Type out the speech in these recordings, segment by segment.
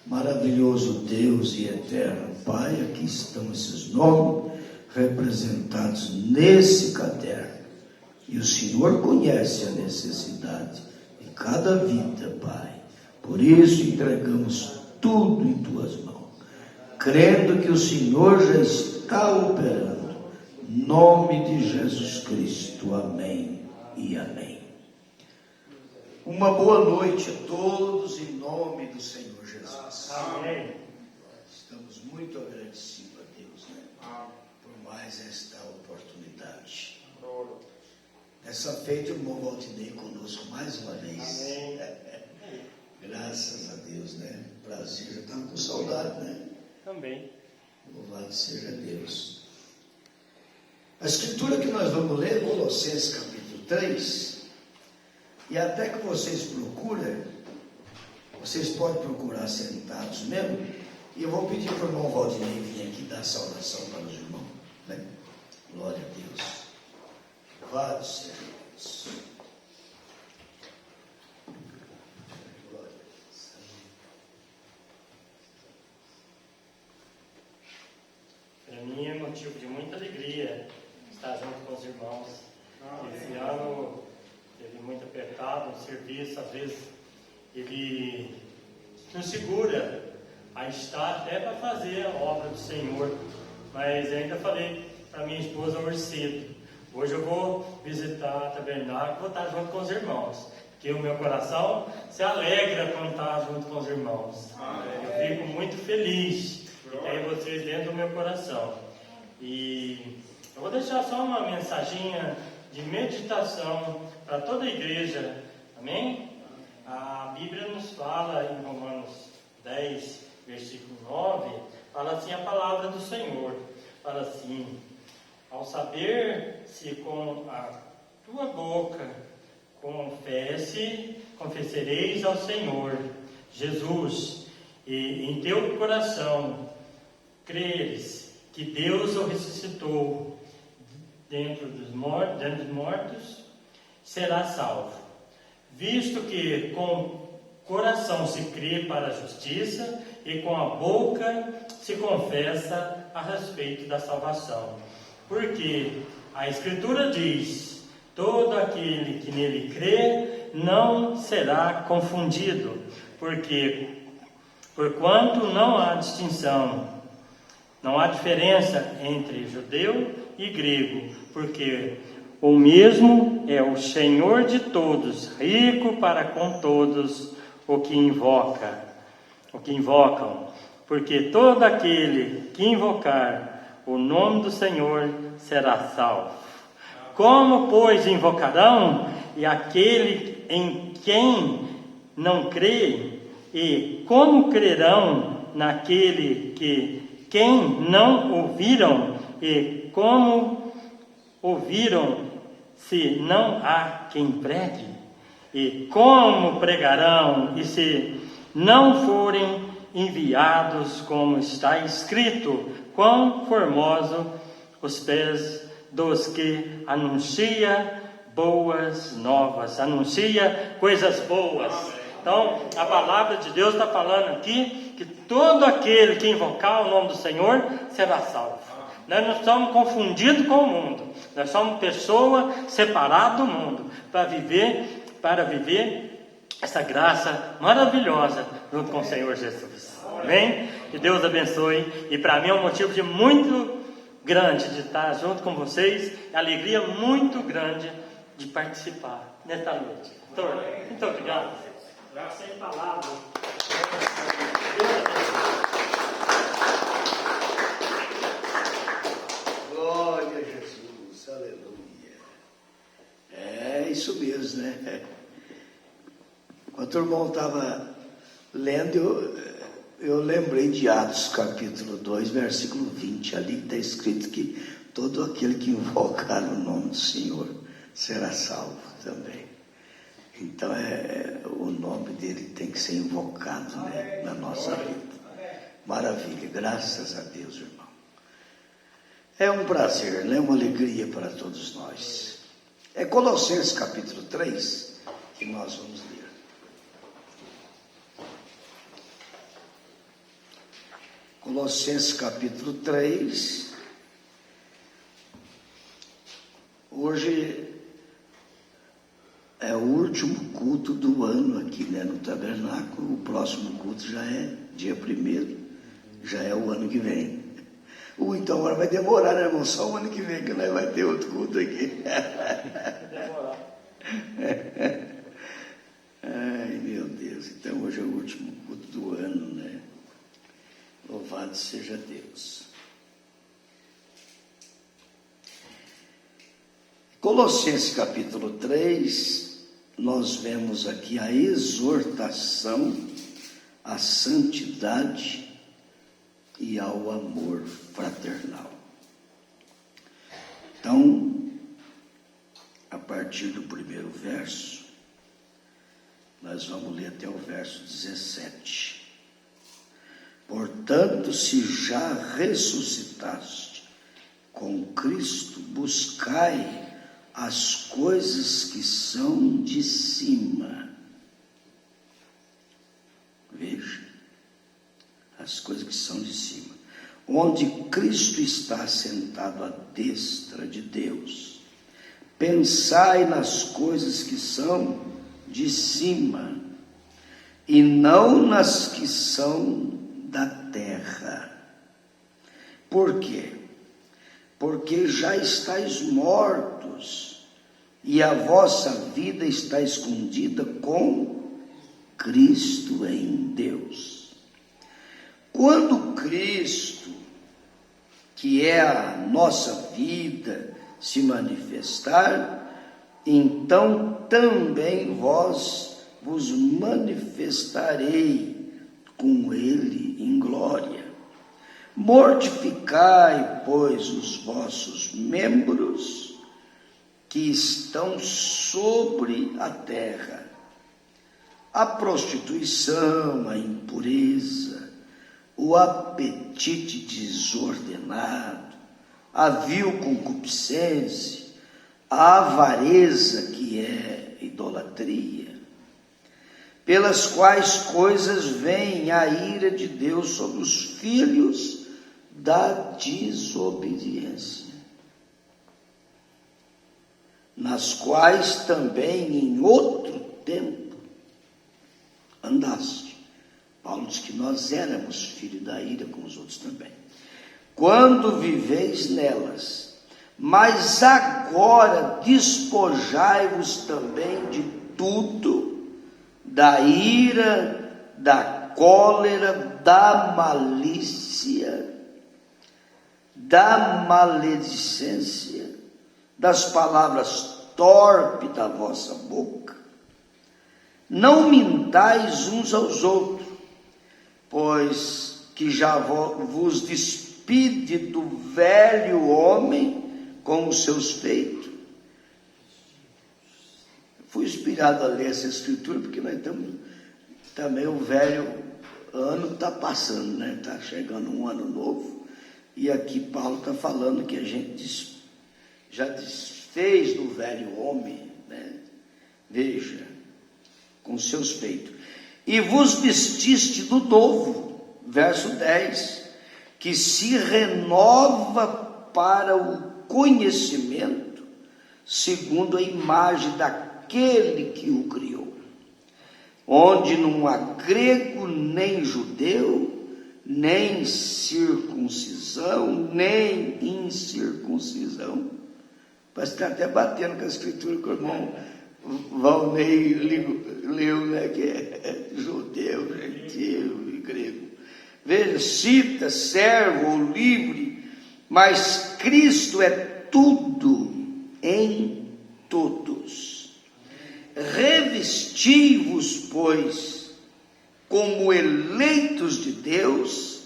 Maravilhoso Deus e eterno Pai, aqui estão esses nomes representados nesse caderno. E o Senhor conhece a necessidade de cada vida, Pai. Por isso entregamos tudo em Tuas mãos, crendo que o Senhor já está operando. Em nome de Jesus Cristo. Amém e amém. Uma boa noite a todos, em nome do Senhor Jesus. Amém. Estamos muito agradecidos a Deus, né? Por mais esta oportunidade. Dessa feita, o irmão Valdinei conosco mais uma vez. Amém. Graças a Deus, né? Prazer, já estava com saudade, né? Também. Louvado seja Deus. A escritura que nós vamos ler, Colossenses capítulo 3, e até que vocês procurem, vocês podem procurar sentados mesmo, e eu vou pedir para o irmão Valdinei vir aqui dar saudação para os irmãos, né? Glória a Deus. Louvado seja Deus. Glória a Deus. Para mim é motivo de muita alegria estar junto com os irmãos. Esse ano teve muito apertado no serviço, às vezes ele nos segura a estar até para fazer a obra do Senhor, mas eu ainda falei para minha esposa hoje cedo, hoje eu vou visitar a tabernáculo, vou estar junto com os irmãos, porque o meu coração se alegra quando está junto com os irmãos. Eu fico muito feliz de ter vocês dentro do meu coração. E eu vou deixar só uma mensaginha de meditação para toda a igreja, amém? A Bíblia nos fala em Romanos 10, versículo 9, fala assim a palavra do Senhor, fala assim: ao saber se com a tua boca confessareis ao Senhor Jesus, e em teu coração creres que Deus o ressuscitou dentre dos mortos, será salvo. Visto que com o coração se crê para a justiça e com a boca se confessa a respeito da salvação. Porque a Escritura diz: todo aquele que nele crê não será confundido, porquanto não há distinção, não há diferença entre judeu e grego, porque o mesmo é o Senhor de todos, rico para com todos o que invocam, porque todo aquele que invocar o nome do Senhor será salvo. Como, pois, invocarão e aquele em quem não crê? E como crerão naquele quem não ouviram? E como ouviram se não há quem pregue? E como pregarão e se não forem enviados, como está escrito: quão formoso os pés dos que anuncia boas novas, anuncia coisas boas. Então, a palavra de Deus está falando aqui que todo aquele que invocar o nome do Senhor será salvo. Nós não estamos confundidos com o mundo, nós somos pessoa separada do mundo para viver essa graça maravilhosa junto com o Senhor Jesus. Amém? Que Deus abençoe. E para mim é um motivo de muito grande de estar junto com vocês, alegria muito grande de participar nesta noite. Doutor, muito obrigado. Sem palavras. Glória a Jesus, aleluia. É isso mesmo, né? Enquanto o irmão estava lendo, eu lembrei de Atos capítulo 2, versículo 20, ali está escrito que todo aquele que invocar o nome do Senhor será salvo também. Então o nome dele tem que ser invocado, né, na nossa vida. Maravilha, graças a Deus, irmão. É um prazer, né? Uma alegria para todos nós. É Colossenses capítulo 3 que nós vamos ler. Colossenses capítulo 3. Hoje é o último culto do ano aqui, né, no tabernáculo. O próximo culto já é dia 1º, já é o ano que vem. Então agora vai demorar, né, irmão? Só o ano que vem que nós vai ter outro culto aqui. Ai, meu Deus. Então hoje é o último culto do ano, né? Louvado seja Deus. Colossenses capítulo 3, nós vemos aqui a exortação à santidade e ao amor fraternal. Então, a partir do primeiro verso, nós vamos ler até o verso 17. Portanto, se já ressuscitaste com Cristo, buscai as coisas que são de cima. Veja, as coisas que são de cima, onde Cristo está sentado à destra de Deus. Pensai nas coisas que são de cima, e não nas que são da terra. Por quê? Porque já estáis mortos, e a vossa vida está escondida com Cristo em Deus. Quando Cristo, que é a nossa vida, se manifestar, então também vos manifestarei com Ele em glória. Mortificai, pois, os vossos membros que estão sobre a terra: a prostituição, a impureza, o apetite desordenado, a vil concupiscência, a avareza, que é idolatria, pelas quais coisas vem a ira de Deus sobre os filhos da desobediência, nas quais também em outro tempo andaste. Paulo diz que nós éramos filhos da ira como os outros também, quando viveis nelas, mas agora despojai-vos também de tudo, da ira, da cólera, da malícia, da maledicência, das palavras torpes da vossa boca. Não mintais uns aos outros, pois que já vos despide do velho homem com os seus feitos. Fui inspirado a ler essa escritura, porque nós estamos, também o velho ano está passando, né? Está chegando um ano novo, e aqui Paulo está falando que a gente já desfez do velho homem, né? Veja, com os seus feitos, e vos vestiste do novo, verso 10, que se renova para o conhecimento, segundo a imagem daquele que o criou, onde não há grego nem judeu, nem circuncisão, nem incircuncisão. Parece que está até batendo com a escritura que o irmão Valnei leu, né, que é judeu, gentil e grego. Veja, cita servo ou livre, mas Cristo é tudo em todos. Revesti-vos, pois, como eleitos de Deus,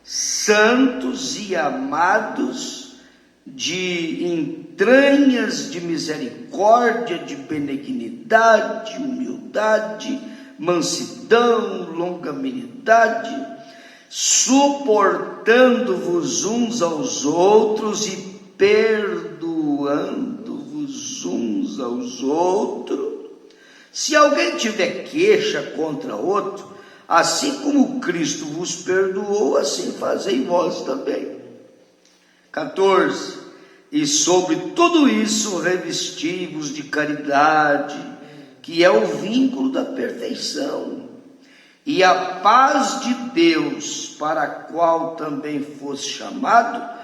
santos e amados, de entranhas de misericórdia, de benignidade, humildade, mansidão, longanimidade, suportando-vos uns aos outros e perdoando-vos uns aos outros. Se alguém tiver queixa contra outro, assim como Cristo vos perdoou, assim fazei vós também. 14. E sobre tudo isso revesti-vos de caridade, que é o vínculo da perfeição, e a paz de Deus, para a qual também foste chamado,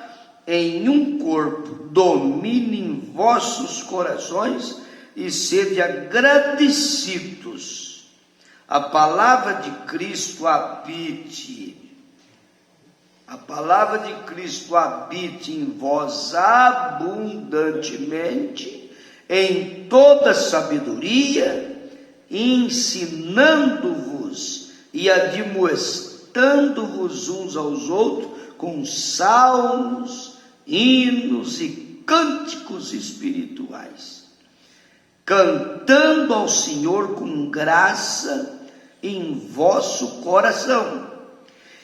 em um corpo, domine em vossos corações e sede agradecidos. A palavra de Cristo habite. A palavra de Cristo habite em vós abundantemente, em toda sabedoria, ensinando-vos e admoestando-vos uns aos outros com salmos, hinos e cânticos espirituais, cantando ao Senhor com graça em vosso coração.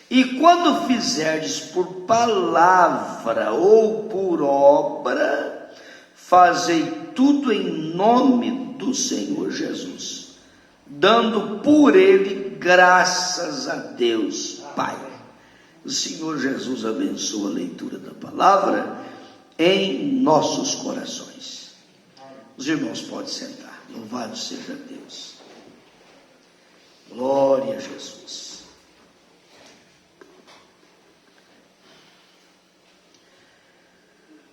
E quando fizerdes por palavra ou por obra, fazei tudo em nome do Senhor Jesus, dando por ele graças a Deus Pai. O Senhor Jesus abençoa a leitura da palavra em nossos corações. Os irmãos podem sentar. Louvado seja Deus. Glória a Jesus.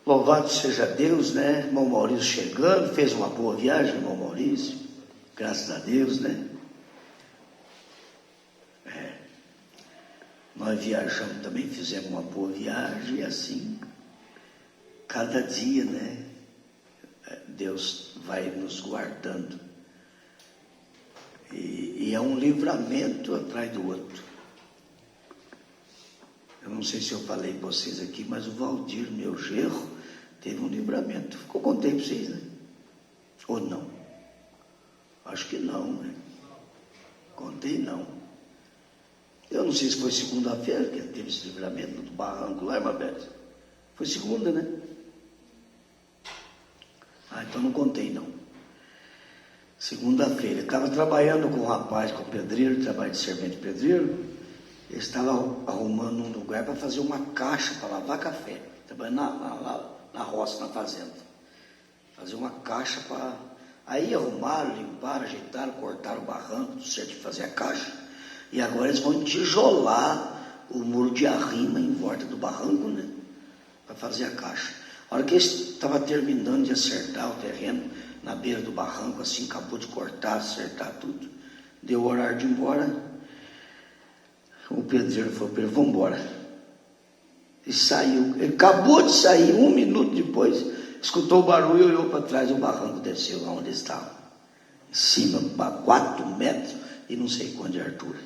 Louvado seja Deus, né? Irmão Maurício chegando, fez uma boa viagem, irmão Maurício, graças a Deus, né? Nós viajamos também, fizemos uma boa viagem, e assim, cada dia, né? Deus vai nos guardando, e é um livramento atrás do outro. Eu não sei se eu falei para vocês aqui, mas o Valdir, meu genro, teve um livramento. Eu contei para vocês, né? Ou não? Acho que não, né? Contei não. Eu não sei se foi segunda-feira que teve esse livramento do barranco lá, irmã Bete. Foi segunda, né? Então não contei não. Segunda-feira, estava trabalhando com um rapaz, com o pedreiro, trabalho de servente pedreiro. Ele estava arrumando um lugar para fazer uma caixa para lavar café. Trabalhando na roça, na fazenda. Fazer uma caixa para... Aí arrumaram, limparam, ajeitaram, cortaram o barranco, tudo certo de fazer a caixa. E agora eles vão tijolar o muro de arrima em volta do barranco, né? Para fazer a caixa. A hora que eles estavam terminando de acertar o terreno, na beira do barranco, assim, acabou de cortar, acertar tudo. Deu o horário de ir embora. O pedreiro falou para ele, vamos embora. E saiu. Ele acabou de sair, 1 minuto depois, escutou o barulho e olhou para trás, o barranco desceu lá onde estava. Em cima, 4 metros e não sei quanto de altura.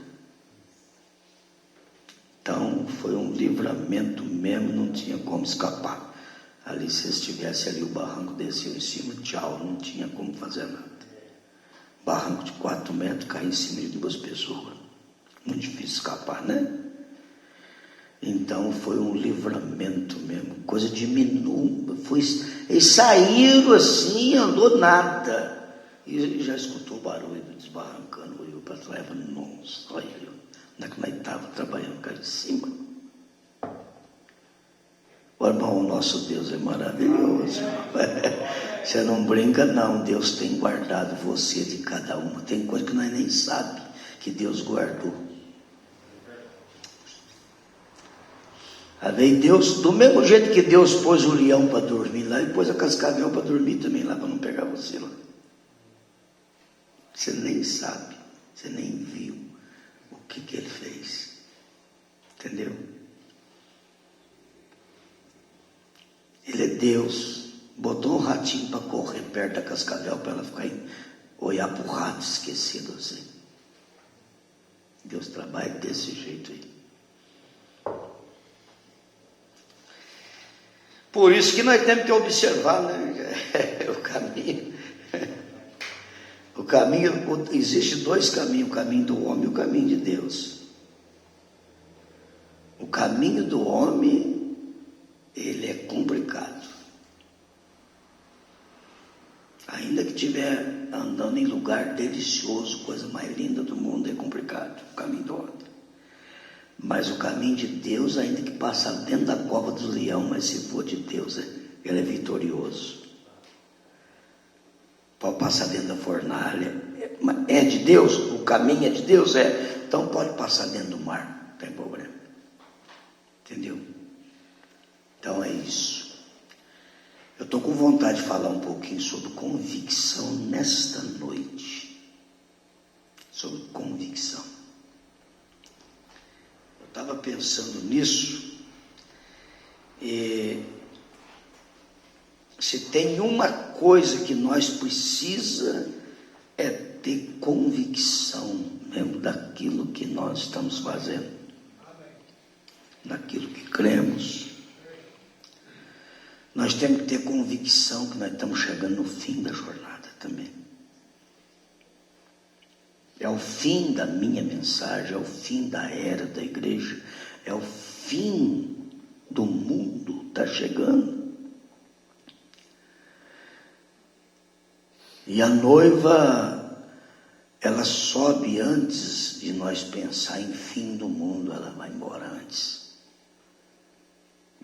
Então, foi um livramento mesmo, não tinha como escapar. Ali, se estivesse ali, o barranco desceu em cima, tchau, não tinha como fazer nada. Barranco de 4 metros, cai em cima de 2 pessoas. Muito difícil escapar, né? Então, foi um livramento mesmo, coisa de minuto. Eles saíram assim, andou nada. E já escutou o barulho desbarrancando, olhou para trás e falou, nossa, olha, onde é que nós estávamos trabalhando cá em cima? O irmão, o nosso Deus é maravilhoso. Você não brinca não, Deus tem guardado você de cada uma. Tem coisa que nós nem sabemos que Deus guardou. Aí Deus, do mesmo jeito que Deus pôs o leão para dormir lá, Ele pôs a cascavel para dormir também lá, para não pegar você lá. Você nem sabe, você nem viu o que Ele fez. Entendeu? Ele é Deus, botou um ratinho para correr perto da cascavel para ela ficar olhar para o rato esquecido assim. Deus trabalha desse jeito aí. Por isso que nós temos que observar, né, o caminho. O caminho, existe 2 caminhos, o caminho do homem e o caminho de Deus. O caminho do homem, ele é complicado. Ainda que estiver andando em lugar delicioso, coisa mais linda do mundo, é complicado, o caminho do homem. Mas o caminho de Deus, ainda que passa dentro da cova do leão, mas se for de Deus, ele é vitorioso. Pode passar dentro da fornalha, é de Deus, o caminho é de Deus, então pode passar dentro do mar, não tem problema. Entendeu? Então é isso. Eu estou com vontade de falar um pouquinho sobre convicção nesta noite. Sobre convicção. Eu estava pensando nisso, e se tem uma coisa que nós precisa é ter convicção mesmo daquilo que nós estamos fazendo, daquilo que cremos. Nós temos que ter convicção que nós estamos chegando no fim da jornada também. É o fim da minha mensagem, é o fim da era da igreja, é o fim do mundo, está chegando. E a noiva, ela sobe antes de nós pensar em fim do mundo, ela vai embora antes.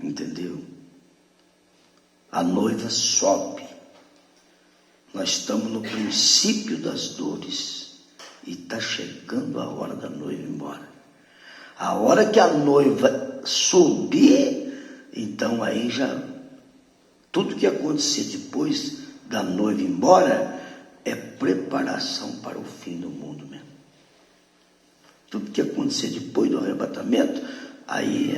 Entendeu? A noiva sobe. Nós estamos no princípio das dores. E está chegando a hora da noiva ir embora. A hora que a noiva subir, então aí já... Tudo que acontecer depois da noiva ir embora é preparação para o fim do mundo mesmo. Tudo que acontecer depois do arrebatamento, aí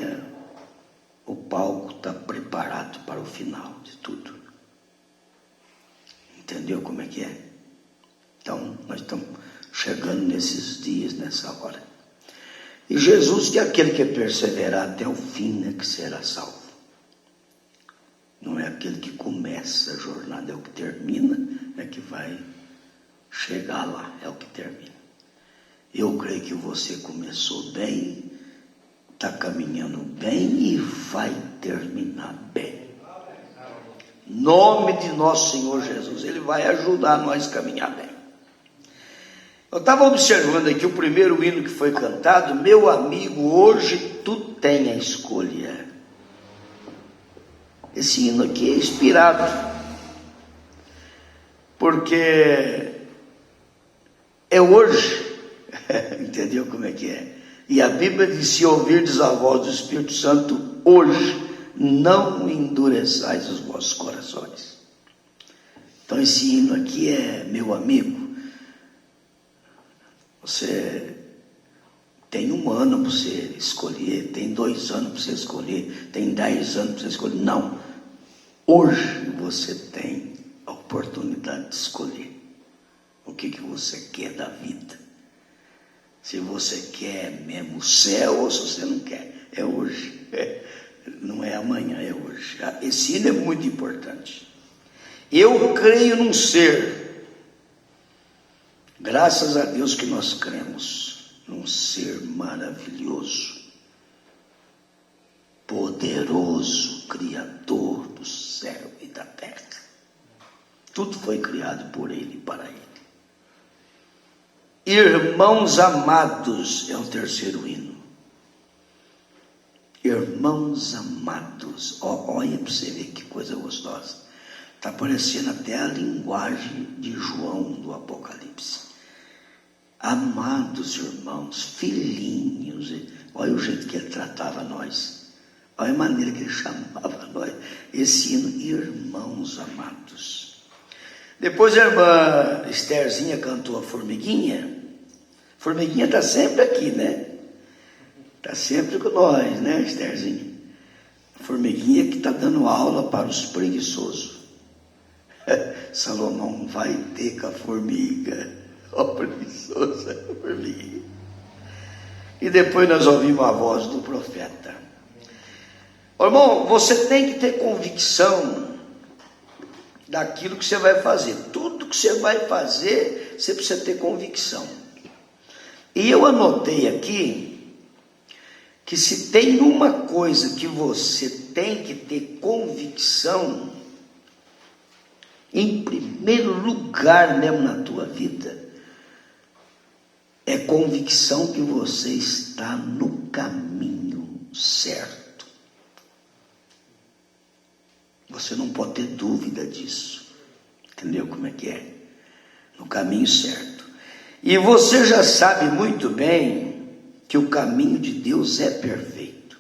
o palco está preparado para o final de tudo. Entendeu como é que é? Então, nós estamos chegando nesses dias, nessa hora. E Jesus, que é aquele que perseverar até o fim, né, que será salvo. Não é aquele que começa a jornada, é o que termina, é que vai chegar lá, é o que termina. Eu creio que você começou bem, está caminhando bem e vai terminar bem. Em nome de nosso Senhor Jesus, Ele vai ajudar nós a caminhar bem. Eu estava observando aqui o primeiro hino que foi cantado. Meu amigo, hoje tu tem a escolha. Esse hino aqui é inspirado, porque é hoje, entendeu como é que é? E a Bíblia diz: se ouvirdes a voz do Espírito Santo hoje, não endureçais os vossos corações. Então esse hino aqui é, meu amigo, você tem 1 ano para você escolher, tem 2 anos para você escolher, tem 10 anos para você escolher. Não, hoje você tem a oportunidade de escolher o que você quer da vida. Se você quer mesmo o céu ou se você não quer. É hoje, não é amanhã, é hoje. Esse hino é muito importante. Eu creio num ser, graças a Deus que nós cremos num ser maravilhoso, poderoso, Criador do céu e da terra. Tudo foi criado por Ele e para Ele. Irmãos amados, é o terceiro hino. Irmãos amados, olha para você ver que coisa gostosa. Está parecendo até a linguagem de João do Apocalipse. Amados irmãos, filhinhos, olha o jeito que ele tratava nós, olha a maneira que ele chamava nós. Esse hino, irmãos amados. Depois a irmã Estherzinha cantou a Formiguinha. Formiguinha está sempre aqui, né? Está sempre com nós, né, Estherzinha? Formiguinha que está dando aula para os preguiçosos. Salomão vai ter com a formiga. Ó, preguiçosa formiguinha. E depois nós ouvimos a voz do profeta. Ô, irmão, você tem que ter convicção daquilo que você vai fazer. Tudo que você vai fazer, você precisa ter convicção. E eu anotei aqui que se tem uma coisa que você tem que ter convicção, em primeiro lugar mesmo na tua vida, é convicção que você está no caminho certo. Você não pode ter dúvida disso. Entendeu como é que é? No caminho certo. E você já sabe muito bem que o caminho de Deus é perfeito.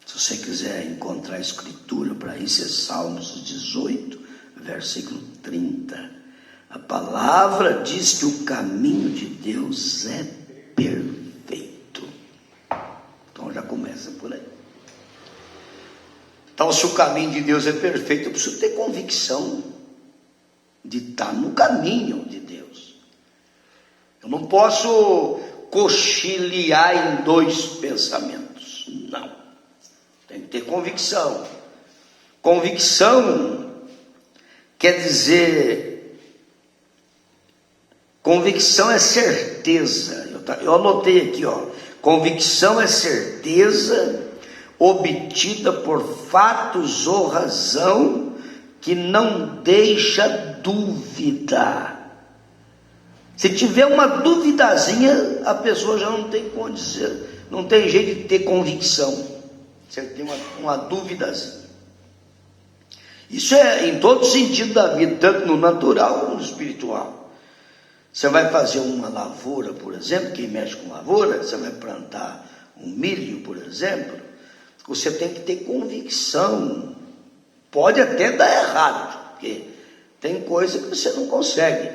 Se você quiser encontrar a escritura para isso, é Salmos 18, versículo 30. A palavra diz que o caminho de Deus é perfeito. Então já começa por aí. Então, se o caminho de Deus é perfeito, eu preciso ter convicção de estar no caminho de Deus. Eu não posso cochilhar em 2 pensamentos. Não. Tem que ter convicção. Convicção quer dizer... Convicção é certeza. Eu anotei aqui, ó. Convicção é certeza obtida por fatos ou razão que não deixa dúvida. Se tiver uma duvidazinha, a pessoa já não tem condição, não tem jeito de ter convicção. Você tem uma duvidazinha. Isso é em todo sentido da vida, tanto no natural como no espiritual. Você vai fazer uma lavoura, por exemplo, quem mexe com lavoura, você vai plantar um milho, por exemplo, você tem que ter convicção. Pode até dar errado, porque tem coisa que você não consegue,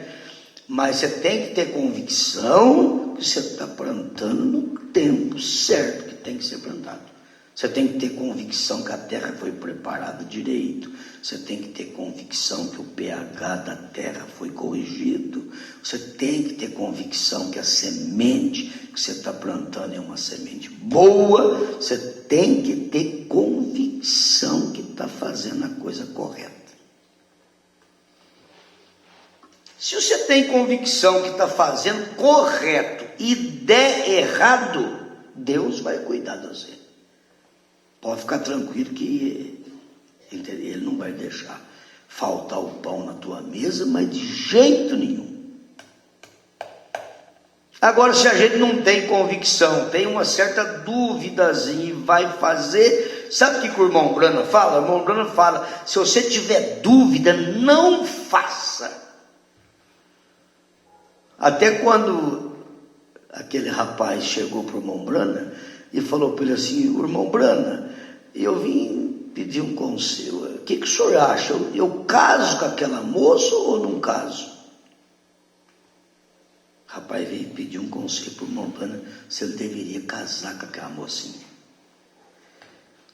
mas você tem que ter convicção que você está plantando no tempo certo que tem que ser plantado. Você tem que ter convicção que a terra foi preparada direito. Você tem que ter convicção que o pH da terra foi corrigido. Você tem que ter convicção que a semente que você está plantando é uma semente boa. Você tem que ter convicção que está fazendo a coisa correta. Se você tem convicção que está fazendo correto e der errado, Deus vai cuidar de você. pode ficar tranquilo que ele não vai deixar faltar o pão na tua mesa, mas de jeito nenhum. Agora, se a gente não tem convicção, tem uma certa dúvidazinha e vai fazer, sabe o que o irmão Brana fala? O irmão Brana fala, se você tiver dúvida, não faça. Até quando aquele rapaz chegou para o irmão Brana e falou para ele assim, irmão Brana, eu vim pedir um conselho, o que o senhor acha? Eu caso com aquela moça ou não caso? O rapaz veio pedir um conselho para o irmão Brana se ele deveria casar com aquela mocinha.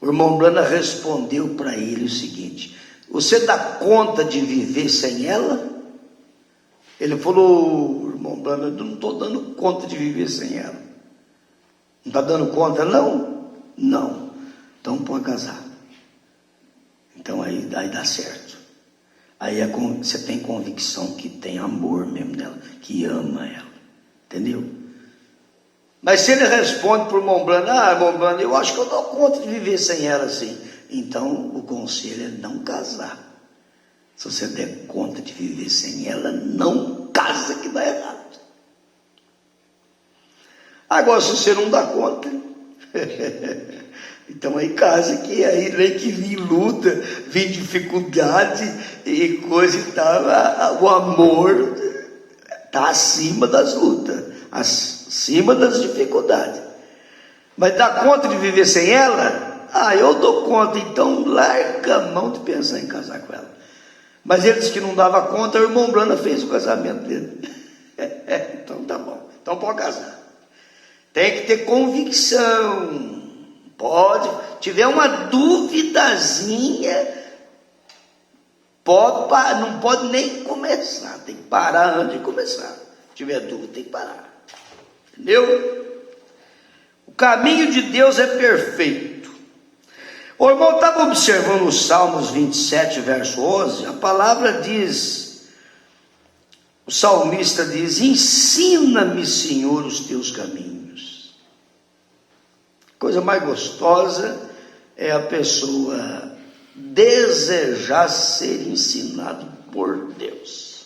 O irmão Brana respondeu para ele o seguinte, você dá conta de viver sem ela? Ele falou, irmão Brana, eu não estou dando conta de viver sem ela. Não está dando conta, não? Não. Então pode casar. Então aí dá certo. Aí você tem convicção que tem amor mesmo nela, que ama ela. Entendeu? Mas se ele responde para o irmão Brana, irmão Brana, eu acho que eu dou conta de viver sem ela assim. Então o conselho é não casar. Se você der conta de viver sem ela, não casa que dá errado. Agora, se você não dá conta, então aí casa, que aí nem que vir luta, vir dificuldade e coisa e tal, o amor está acima das lutas, acima das dificuldades. Mas dá conta de viver sem ela? Eu dou conta, então larga a mão de pensar em casar com ela. Mas ele disse que não dava conta, o irmão Brana fez o casamento dele. Então tá bom, então pode casar. Tem que ter convicção. Tiver uma duvidazinha, não pode nem começar, tem que parar antes de começar. Se tiver dúvida, tem que parar. Entendeu? O caminho de Deus é perfeito. O irmão estava observando os Salmos 27, verso 11, a palavra diz, o salmista diz, ensina-me, Senhor, os teus caminhos. Coisa mais gostosa é a pessoa desejar ser ensinado por Deus.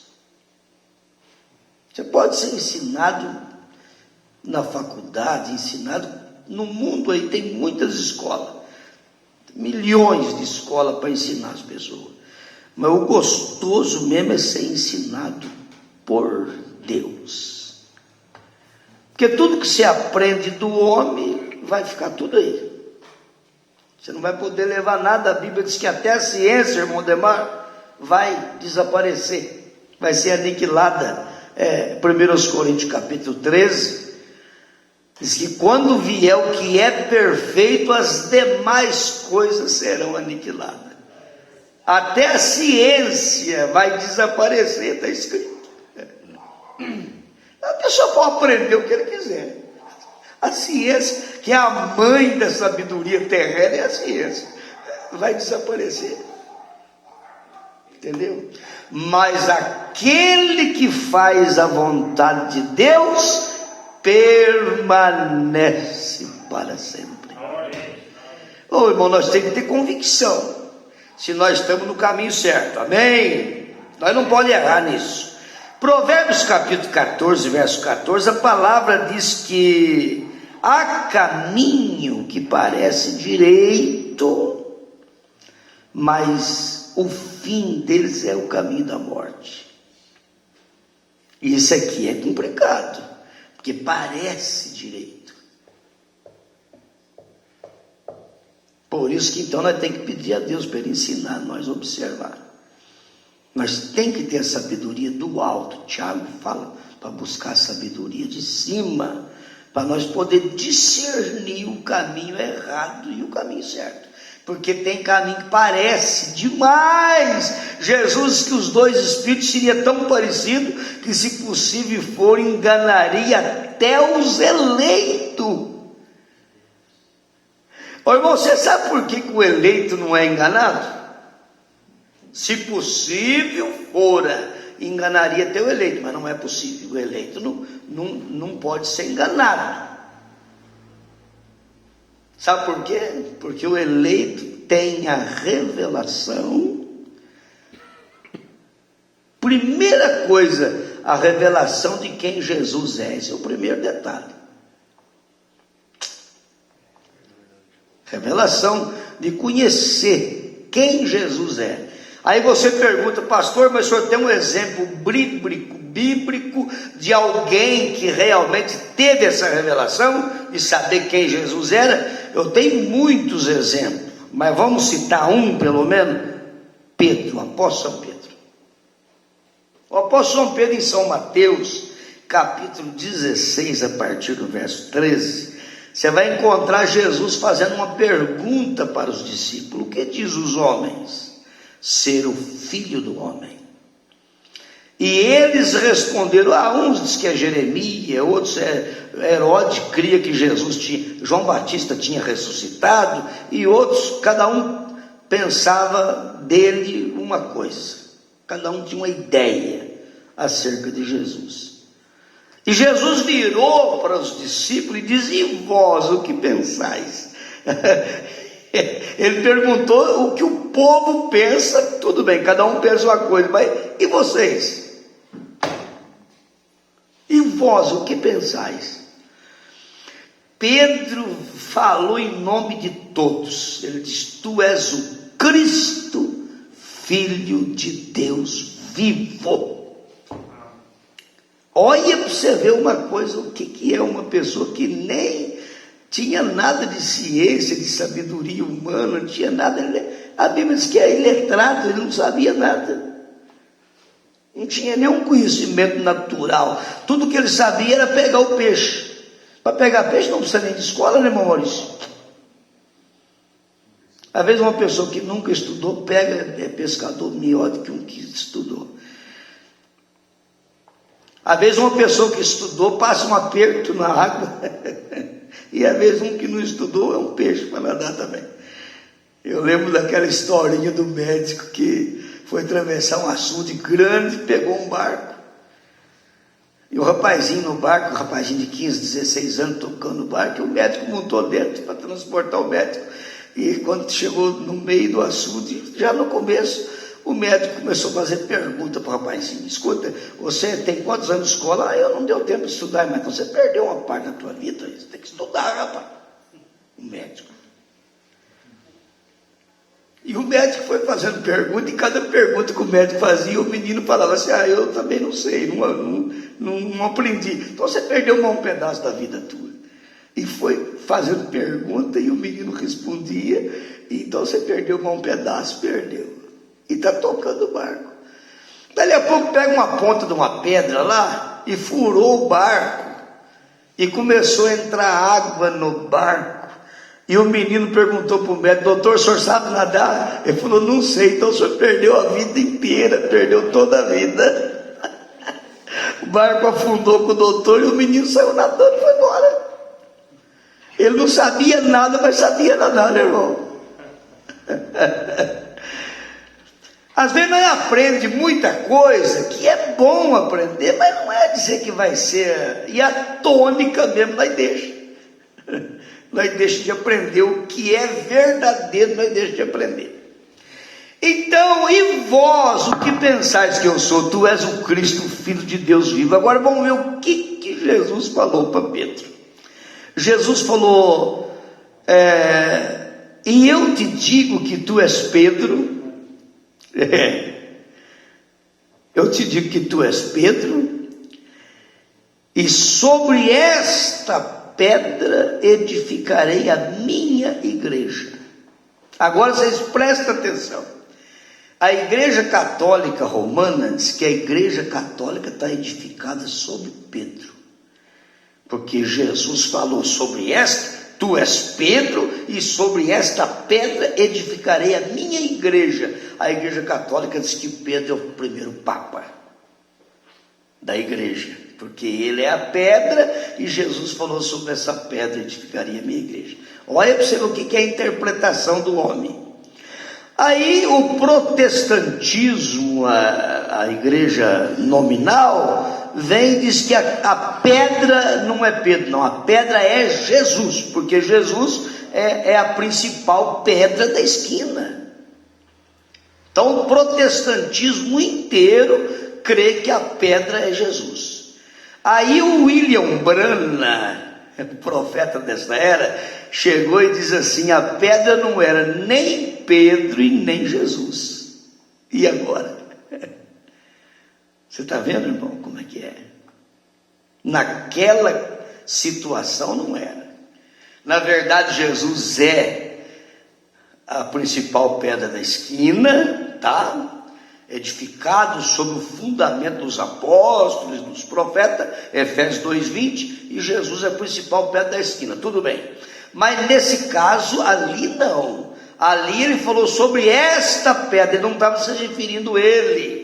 Você pode ser ensinado na faculdade, ensinado no mundo aí, tem muitas escolas. Milhões de escolas para ensinar as pessoas. Mas o gostoso mesmo é ser ensinado por Deus. Porque tudo que você aprende do homem vai ficar tudo aí. Você não vai poder levar nada. A Bíblia diz que até a ciência, irmão Demar, vai desaparecer, vai ser aniquilada. 1 Coríntios capítulo 13 diz que quando vier o que é perfeito, as demais coisas serão aniquiladas. Até a ciência vai desaparecer, está escrito. A pessoa pode aprender o que ele quiser. A ciência, que é a mãe da sabedoria terrena, é a ciência. Vai desaparecer. Entendeu? Mas aquele que faz a vontade de Deus permanece para sempre. Irmão, nós temos que ter convicção se nós estamos no caminho certo, amém? Nós não podemos errar nisso. Provérbios capítulo 14, verso 14, a palavra diz que há caminho que parece direito, mas o fim deles é o caminho da morte. E isso aqui é complicado, porque parece direito. Por isso que então nós temos que pedir a Deus para Ele ensinar, nós observar. Nós temos que ter a sabedoria do alto. Tiago fala para buscar a sabedoria de cima, para nós poder discernir o caminho errado e o caminho certo. Porque tem caminho que parece demais. Jesus disse que os dois espíritos seriam tão parecidos que, se possível for, enganaria até os eleitos. Ô irmão, você sabe por que o eleito não é enganado? Se possível fora, enganaria até o eleito, mas não é possível. O eleito não pode ser enganado. Sabe por quê? Porque o eleito tem a revelação. Primeira coisa, a revelação de quem Jesus é. Esse é o primeiro detalhe. Revelação de conhecer quem Jesus é. Aí você pergunta, pastor, mas o senhor tem um exemplo bíblico de alguém que realmente teve essa revelação de saber quem Jesus era? Eu tenho muitos exemplos, mas vamos citar um pelo menos. Pedro, o apóstolo São Pedro. O apóstolo São Pedro, em São Mateus, capítulo 16, a partir do verso 13, você vai encontrar Jesus fazendo uma pergunta para os discípulos: o que diz os homens ser o filho do homem? E eles responderam, uns diz que é Jeremias, outros Herodes cria que Jesus tinha, João Batista tinha ressuscitado, e outros, cada um pensava dele uma coisa, cada um tinha uma ideia acerca de Jesus. E Jesus virou para os discípulos e disse: e vós, o que pensais? Ele perguntou o que o povo pensa. Tudo bem, cada um pensa uma coisa, mas e vocês? E vós, o que pensais? Pedro falou em nome de todos. Ele diz: tu és o Cristo, Filho de Deus vivo. Olha para você ver uma coisa, o que é uma pessoa que nem tinha nada de ciência, de sabedoria humana, não tinha nada. A Bíblia diz que é iletrado, ele não sabia nada. Não tinha nenhum conhecimento natural. Tudo que ele sabia era pegar o peixe. Para pegar peixe não precisa nem de escola, né, irmão Maurício? Às vezes uma pessoa que nunca estudou pega, é pescador melhor do que um que estudou. Às vezes uma pessoa que estudou passa um aperto na água. E às vezes um que não estudou é um peixe para nadar também. Eu lembro daquela historinha do médico que foi atravessar um açude grande, pegou um barco. E o rapazinho no barco, o rapazinho de 15, 16 anos tocando o barco, e o médico montou dentro para transportar o médico. E quando chegou no meio do açude, já no começo, o médico começou a fazer pergunta para o rapazinho: escuta, você tem quantos anos de escola? Eu não deu tempo de estudar, mas você perdeu uma parte da tua vida, você tem que estudar, rapaz. O médico. E o médico foi fazendo pergunta, e cada pergunta que o médico fazia, o menino falava assim: eu também não sei, não aprendi. Então você perdeu um pedaço da vida tua. E foi fazendo pergunta, e o menino respondia: então você perdeu um pedaço, perdeu. E está tocando o barco. Dali a pouco pega uma ponta de uma pedra lá, e furou o barco, e começou a entrar água no barco. E o menino perguntou para o médico: doutor, o senhor sabe nadar? Ele falou: não sei. Então o senhor perdeu a vida inteira, perdeu toda a vida. O barco afundou com o doutor, e o menino saiu nadando e foi embora. Ele não sabia nada, mas sabia nadar, né, irmão? Às vezes nós aprendemos muita coisa que é bom aprender, mas não é dizer que vai ser. E a tônica mesmo nós deixa. Nós deixamos de aprender o que é verdadeiro, nós deixamos de aprender. Então, e vós, o que pensais que eu sou? Tu és o Cristo, o Filho de Deus vivo. Agora vamos ver o que Jesus falou para Pedro. Jesus falou: e eu te digo que tu és Pedro. Eu te digo que tu és Pedro, e sobre esta pedra edificarei a minha igreja. Agora vocês prestem atenção. A igreja católica romana diz que a igreja católica está edificada sobre Pedro, porque Jesus falou: sobre esta, tu és Pedro, e sobre esta pedra edificarei a minha igreja. A igreja católica diz que Pedro é o primeiro papa da igreja, porque ele é a pedra, e Jesus falou: sobre essa pedra edificaria a minha igreja. Olha para você ver o que é a interpretação do homem. Aí o protestantismo, a igreja nominal, vem e diz que a pedra não é Pedro, não, a pedra é Jesus, porque Jesus é a principal pedra da esquina. Então o protestantismo inteiro crê que a pedra é Jesus. Aí o William Branham, profeta dessa era, chegou e diz assim: a pedra não era nem Pedro e nem Jesus. E agora? Você está vendo, irmão, como é que é? Naquela situação não era. Na verdade, Jesus é a principal pedra da esquina, tá? Edificado sobre o fundamento dos apóstolos, dos profetas, Efésios 2:20, e Jesus é a principal pedra da esquina, tudo bem. Mas nesse caso, ali não. Ali ele falou sobre esta pedra, ele não estava se referindo a ele.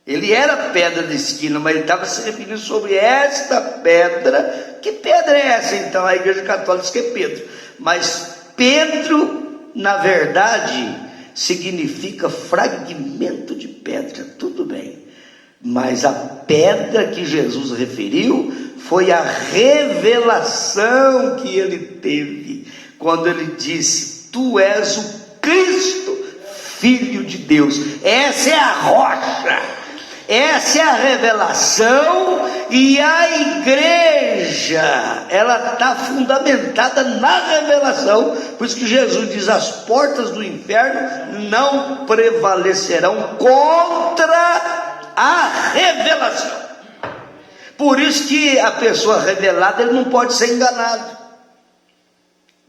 Ele era pedra da esquina, mas ele estava se referindo sobre esta pedra. Que pedra é essa então? A Igreja Católica diz que é Pedro. Mas Pedro, na verdade, significa fragmento de pedra, tudo bem. Mas a pedra que Jesus referiu foi a revelação que ele teve, quando ele disse: tu és o Cristo, Filho de Deus. Essa é a rocha, essa é a revelação, e a igreja, ela está fundamentada na revelação. Por isso que Jesus diz: as portas do inferno não prevalecerão contra a revelação. Por isso que a pessoa revelada, ele não pode ser enganado.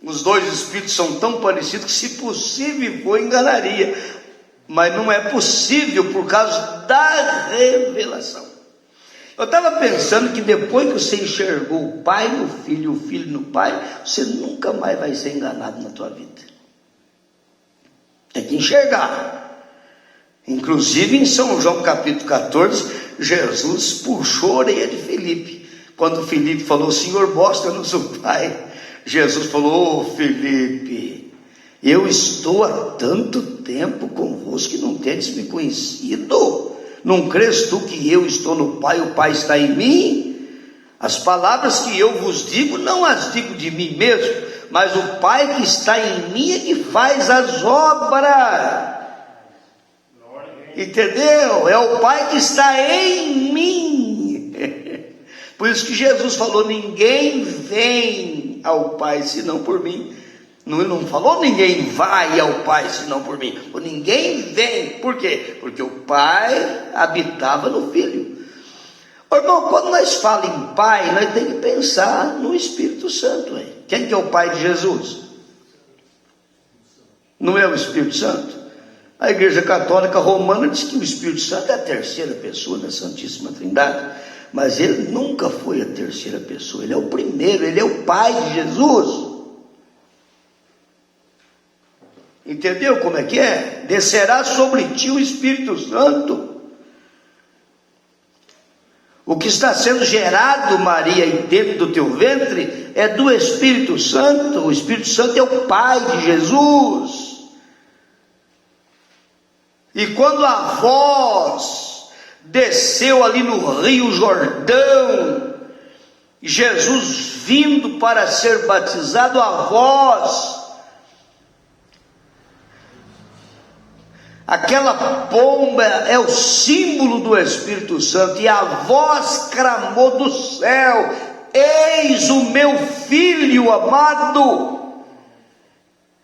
Os dois espíritos são tão parecidos que, se possível for, enganaria. Mas não é possível por causa da revelação. Eu estava pensando que depois que você enxergou o Pai no Filho e o Filho no Pai, você nunca mais vai ser enganado na tua vida. Tem que enxergar. Inclusive em São João capítulo 14, Jesus puxou a orelha de Filipe. Quando Filipe falou: Senhor, mostra-nos o Pai. Jesus falou: ô Filipe, eu estou há tanto tempo convosco que não tendes me conhecido. Não crês tu que eu estou no Pai, o Pai está em mim? As palavras que eu vos digo, não as digo de mim mesmo, mas o Pai que está em mim é que faz as obras. Entendeu? É o Pai que está em mim. Por isso que Jesus falou: ninguém vem ao Pai senão por mim. Ele não falou ninguém vai ao Pai senão por mim. Ninguém vem. Por quê? Porque o Pai habitava no Filho. Irmão, quando nós falamos em Pai, nós temos que pensar no Espírito Santo. Hein? Quem que é o Pai de Jesus? Não é o Espírito Santo? A Igreja Católica Romana diz que o Espírito Santo é a terceira pessoa da Santíssima Trindade. Mas ele nunca foi a terceira pessoa. Ele é o primeiro, ele é o Pai de Jesus. Entendeu como é que é? Descerá sobre ti o Espírito Santo. O que está sendo gerado, Maria, dentro do teu ventre, é do Espírito Santo. O Espírito Santo é o Pai de Jesus. E quando a voz desceu ali no Rio Jordão, Jesus vindo para ser batizado, a voz, aquela pomba é o símbolo do Espírito Santo, e a voz clamou do céu: eis o meu filho amado.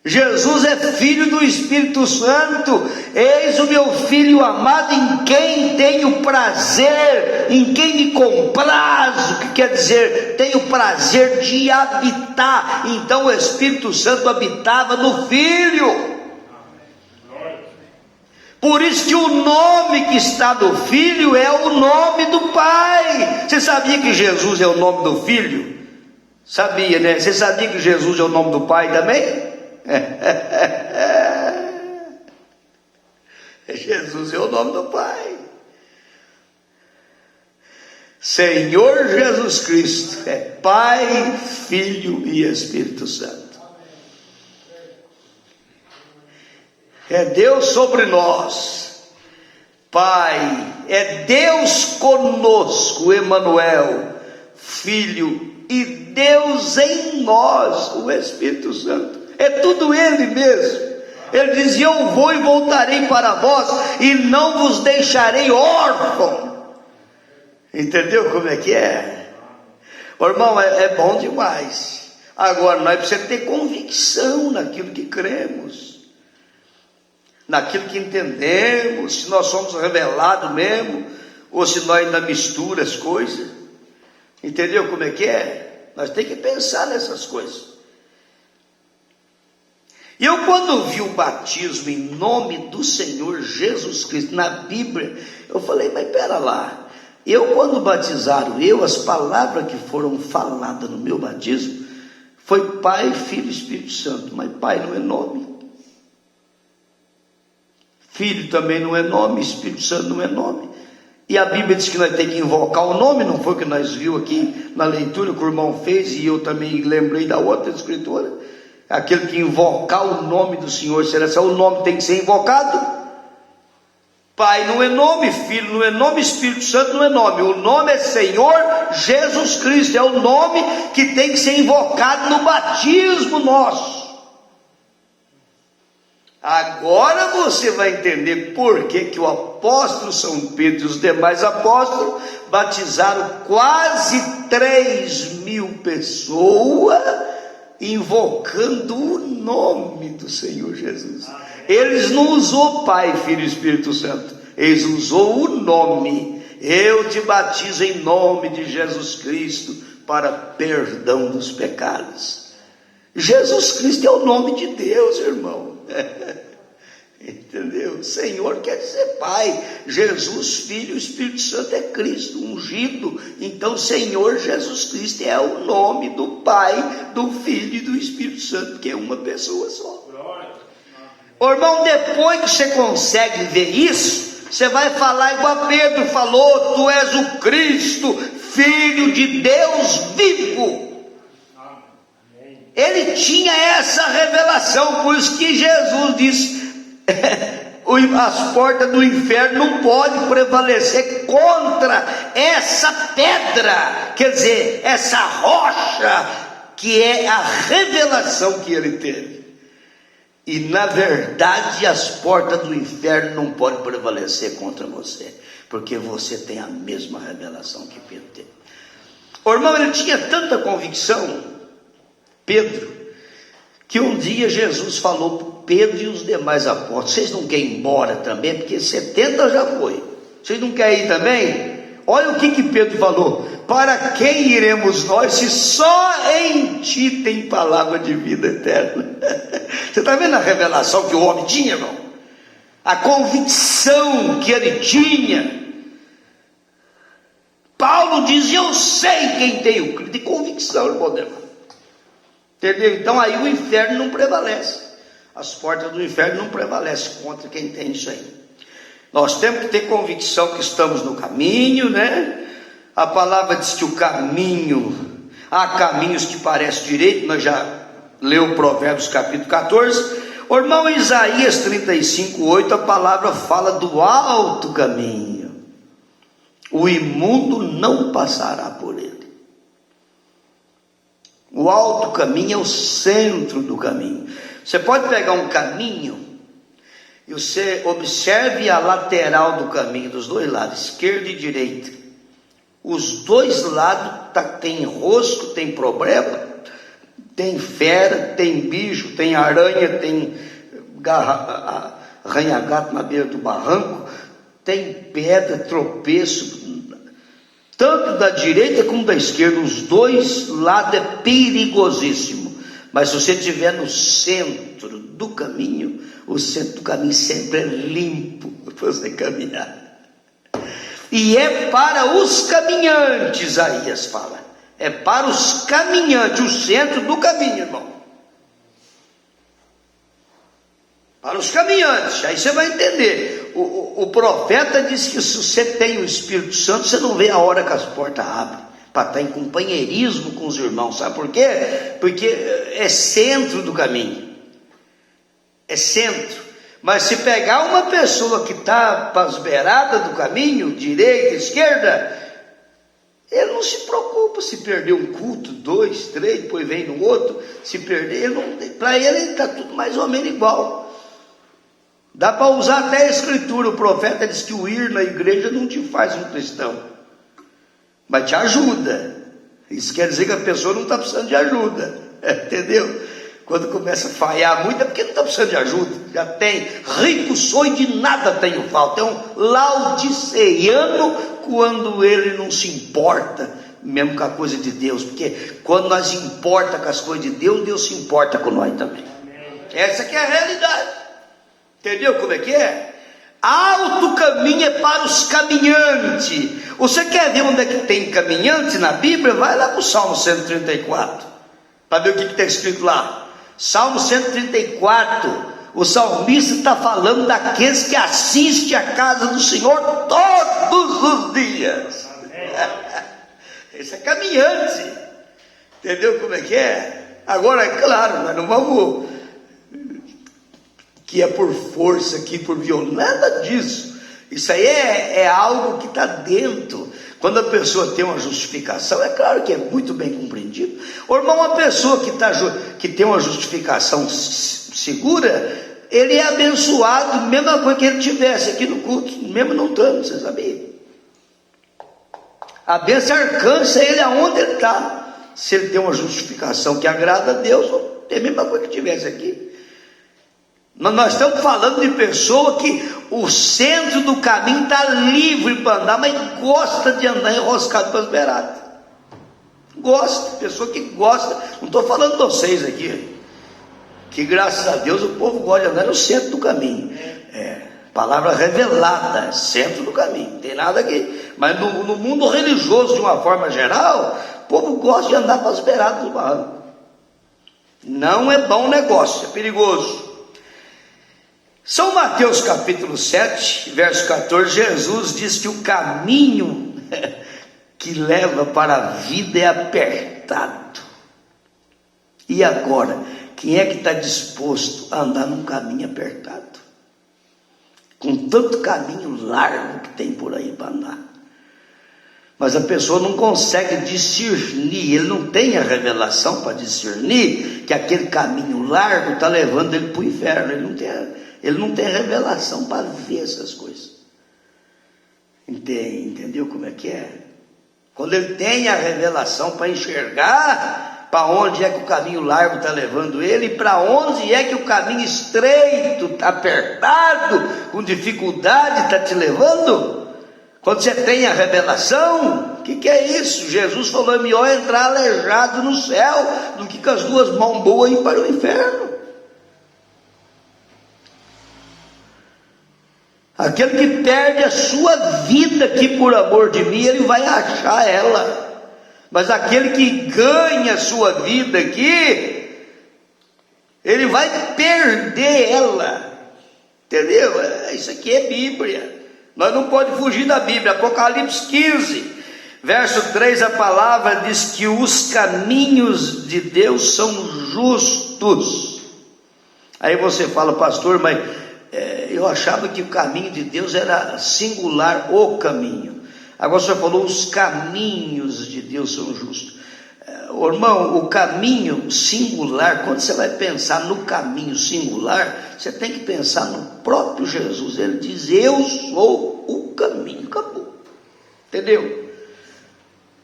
Jesus é filho do Espírito Santo. Eis o meu filho amado, em quem tenho prazer, em quem me comprazo. O que quer dizer? Tenho prazer de habitar. Então o Espírito Santo habitava no Filho. Por isso que o nome que está no Filho é o nome do Pai. Você sabia que Jesus é o nome do Filho? Sabia, né? Você sabia que Jesus é o nome do Pai também? Jesus é o nome do Pai. Senhor Jesus Cristo é Pai, Filho e Espírito Santo. É Deus sobre nós, Pai, é Deus conosco, Emanuel, Filho e Deus em nós, o Espírito Santo. É tudo Ele mesmo. Ele dizia: eu vou e voltarei para vós, e não vos deixarei órfão. Entendeu como é que é? Ô, irmão, é bom demais. Agora, nós precisamos ter convicção naquilo que cremos, naquilo que entendemos, se nós somos revelados mesmo, ou se nós ainda mistura as coisas. Entendeu como é que é? Nós temos que pensar nessas coisas. E eu, quando vi o batismo em nome do Senhor Jesus Cristo na Bíblia, eu falei: mas pera lá, quando batizaram as palavras que foram faladas no meu batismo foi Pai, Filho e Espírito Santo. Mas Pai não é nome, Filho também não é nome, Espírito Santo não é nome. E a Bíblia diz que nós temos que invocar o nome, não foi o que nós vimos aqui na leitura que o irmão fez, e eu também lembrei da outra escritura. Aquele que invocar o nome do Senhor será salvo. O nome tem que ser invocado. Pai não é nome, Filho não é nome, Espírito Santo não é nome. O nome é Senhor Jesus Cristo. É o nome que tem que ser invocado no batismo nosso. Agora você vai entender por que o apóstolo São Pedro e os demais apóstolos batizaram quase 3.000 pessoas, invocando o nome do Senhor Jesus. Eles não usou Pai, Filho e Espírito Santo, eles usou o nome. Eu te batizo em nome de Jesus Cristo para perdão dos pecados. Jesus Cristo é o nome de Deus, irmão. Entendeu? Senhor quer dizer Pai, Jesus, Filho, Espírito Santo é Cristo, ungido. Então Senhor Jesus Cristo é o nome do Pai, do Filho e do Espírito Santo, que é uma pessoa só. Ô, irmão, depois que você consegue ver isso, você vai falar igual Pedro falou: tu és o Cristo, Filho de Deus vivo. Ele tinha essa revelação, por isso que Jesus disse: as portas do inferno não podem prevalecer contra essa pedra, quer dizer, essa rocha, que é a revelação que ele teve. E na verdade as portas do inferno não podem prevalecer contra você, porque você tem a mesma revelação que Pedro teve. O irmão, ele tinha tanta convicção, Pedro, que um dia Jesus falou para Pedro e os demais apóstolos: vocês não querem ir embora também? Porque 70 já foi, vocês não querem ir também? Olha o que Pedro falou: para quem iremos nós, se só em ti tem palavra de vida eterna? Você está vendo a revelação que o homem tinha, irmão? A convicção que ele tinha. Paulo diz: eu sei quem tem o Cristo. De convicção, irmão. Entendeu? Então aí o inferno não prevalece. As portas do inferno não prevalecem contra quem tem isso aí. Nós temos que ter convicção que estamos no caminho, né? A palavra diz que o caminho, há caminhos que parecem direito. Nós já leu Provérbios capítulo 14. O irmão, Isaías 35:8, a palavra fala do alto caminho. O imundo não passará por ele. O alto caminho é o centro do caminho. Você pode pegar um caminho e você observe a lateral do caminho, dos dois lados, esquerda e direita. Os dois lados tem rosco, tem problema, tem fera, tem bicho, tem aranha, tem arranha-gato na beira do barranco, tem pedra, tropeço. Tanto da direita como da esquerda, os dois lados é perigosíssimo. Mas se você estiver no centro do caminho, o centro do caminho sempre é limpo para você caminhar. E é para os caminhantes, Isaías fala. É para os caminhantes, o centro do caminho, irmão. Para os caminhantes, aí você vai entender. O profeta disse que se você tem o Espírito Santo, você não vê a hora que as portas abrem, para estar em companheirismo com os irmãos. Sabe por quê? Porque é centro do caminho, é centro. Mas se pegar uma pessoa que está para as beiradas do caminho, direita, esquerda, Ele não se preocupa se perder um culto, 2, 3, depois vem no outro, se perder, para ele está tudo mais ou menos igual. Dá para usar até a escritura, o profeta diz que o ir na igreja não te faz um cristão, mas te ajuda. Isso quer dizer que a pessoa não está precisando de ajuda, entendeu? Quando começa a falhar muito é porque não está precisando de ajuda, já tem, rico sou e de nada tenho falta, é um laodiceano quando ele não se importa mesmo com a coisa de Deus, porque quando nós importa com as coisas de Deus, Deus se importa com nós também. Essa que é a realidade, entendeu como é que é? Alto caminho é para os caminhantes. Você quer ver onde é que tem caminhante na Bíblia? Vai lá para o Salmo 134, para ver o que está escrito lá. Salmo 134, o salmista está falando daqueles que assistem a casa do Senhor todos os dias. Esse é caminhante, entendeu como é que é? Agora, é claro, nós não vamos que é por força, que por violência, nada disso. Isso aí é algo que está dentro. Quando a pessoa tem uma justificação, é claro que é muito bem compreendido. Ô irmão, uma pessoa que tem uma justificação segura, ele é abençoado, mesma coisa que ele tivesse aqui no culto, mesmo não estando, você sabia? A bênção alcança ele aonde ele está. Se ele tem uma justificação que agrada a Deus, é a mesma coisa que tivesse aqui. Nós estamos falando de pessoa que o centro do caminho está livre para andar, mas gosta de andar enroscado para as beiradas. Gosta, pessoa que gosta. Não estou falando de vocês aqui, que graças a Deus o povo gosta de andar no centro do caminho. Palavra revelada, centro do caminho, não tem nada aqui. Mas no mundo religioso, de uma forma geral, o povo gosta de andar para as beiradas do barranco. Não é bom negócio, é perigoso. São Mateus capítulo 7, verso 14, Jesus diz que o caminho que leva para a vida é apertado. E agora, quem é que está disposto a andar num caminho apertado? Com tanto caminho largo que tem por aí para andar. Mas a pessoa não consegue discernir, ele não tem a revelação para discernir que aquele caminho largo está levando ele para o inferno. Ele não tem revelação para ver essas coisas. Entendeu como é que é? Quando ele tem a revelação para enxergar para onde é que o caminho largo está levando ele, e para onde é que o caminho estreito, apertado, com dificuldade está te levando. Quando você tem a revelação, o que é isso? Jesus falou: é melhor entrar aleijado no céu do que com as duas mãos boas ir para o inferno. Aquele que perde a sua vida aqui por amor de mim, ele vai achar ela. Mas aquele que ganha a sua vida aqui, ele vai perder ela. Entendeu? Isso aqui é Bíblia. Nós não podemos fugir da Bíblia. Apocalipse 15, verso 3, a palavra diz que os caminhos de Deus são justos. Aí você fala: pastor, mas eu achava que o caminho de Deus era singular, o caminho. Agora o senhor falou: os caminhos de Deus são justos. Irmão, o caminho singular, quando você vai pensar no caminho singular, você tem que pensar no próprio Jesus. Ele diz: eu sou o caminho. Acabou. Entendeu?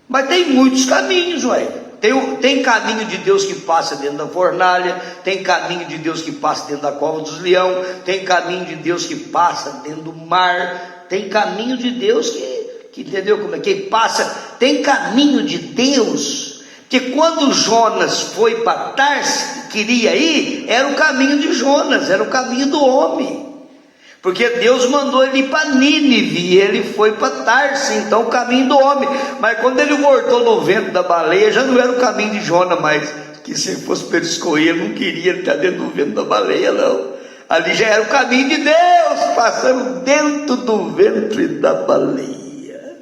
Mas tem muitos caminhos, ué. Tem caminho de Deus que passa dentro da fornalha, tem caminho de Deus que passa dentro da cova dos leões, tem caminho de Deus que passa dentro do mar, tem caminho de Deus que entendeu como é que passa, tem caminho de Deus, que quando Jonas foi para Tarsis, queria ir, era o caminho de Jonas, era o caminho do homem. Porque Deus mandou ele ir para Nínive e ele foi para Tarsis, então o caminho do homem. Mas quando ele voltou no vento da baleia, já não era o caminho de Jonas mais, que se fosse para ele escolher, ele não queria estar dentro do vento da baleia, não. Ali já era o caminho de Deus, passando dentro do ventre da baleia.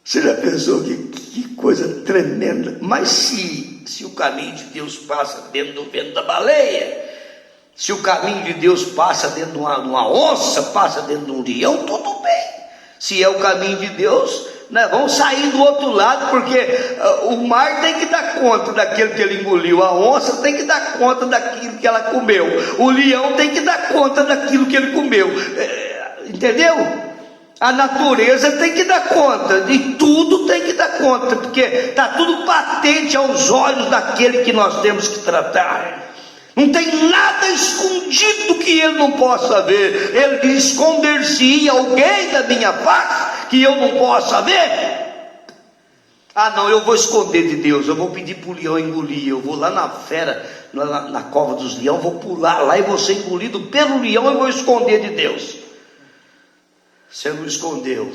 Você já pensou que coisa tremenda? Mas se o caminho de Deus passa dentro do ventre da baleia, se o caminho de Deus passa dentro de uma onça, passa dentro de um leão, tudo bem. Se é o caminho de Deus, né, vão sair do outro lado, porque o mar tem que dar conta daquilo que ele engoliu, a onça tem que dar conta daquilo que ela comeu, o leão tem que dar conta daquilo que ele comeu, entendeu? A natureza tem que dar conta, de tudo tem que dar conta, porque está tudo patente aos olhos daquele que nós temos que tratar. Não tem nada escondido que ele não possa ver. Ele diz: esconder-se-ia alguém da minha face que eu não possa ver? Ah não, eu vou esconder de Deus, eu vou pedir para o leão engolir, eu vou lá na fera, na cova dos leões, vou pular lá e vou ser engolido pelo leão e vou esconder de Deus. Você não escondeu,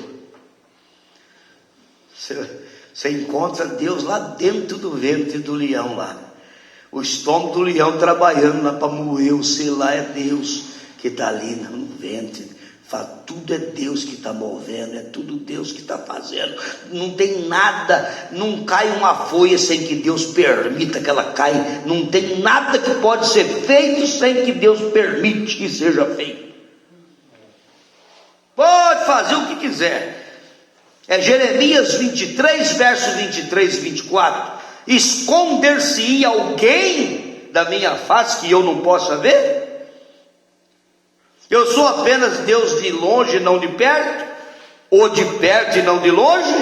você encontra Deus lá dentro do ventre do leão lá. O estômago do leão trabalhando lá para moer você lá, é Deus que está ali no ventre. Tudo é Deus que está movendo, é tudo Deus que está fazendo. Não tem nada, não cai uma folha sem que Deus permita que ela caia. Não tem nada que pode ser feito sem que Deus permite que seja feito. Pode fazer o que quiser. É Jeremias 23, versos 23 e 24. Esconder-se-ia alguém da minha face que eu não possa ver? Eu sou apenas Deus de longe e não de perto? Ou de perto e não de longe?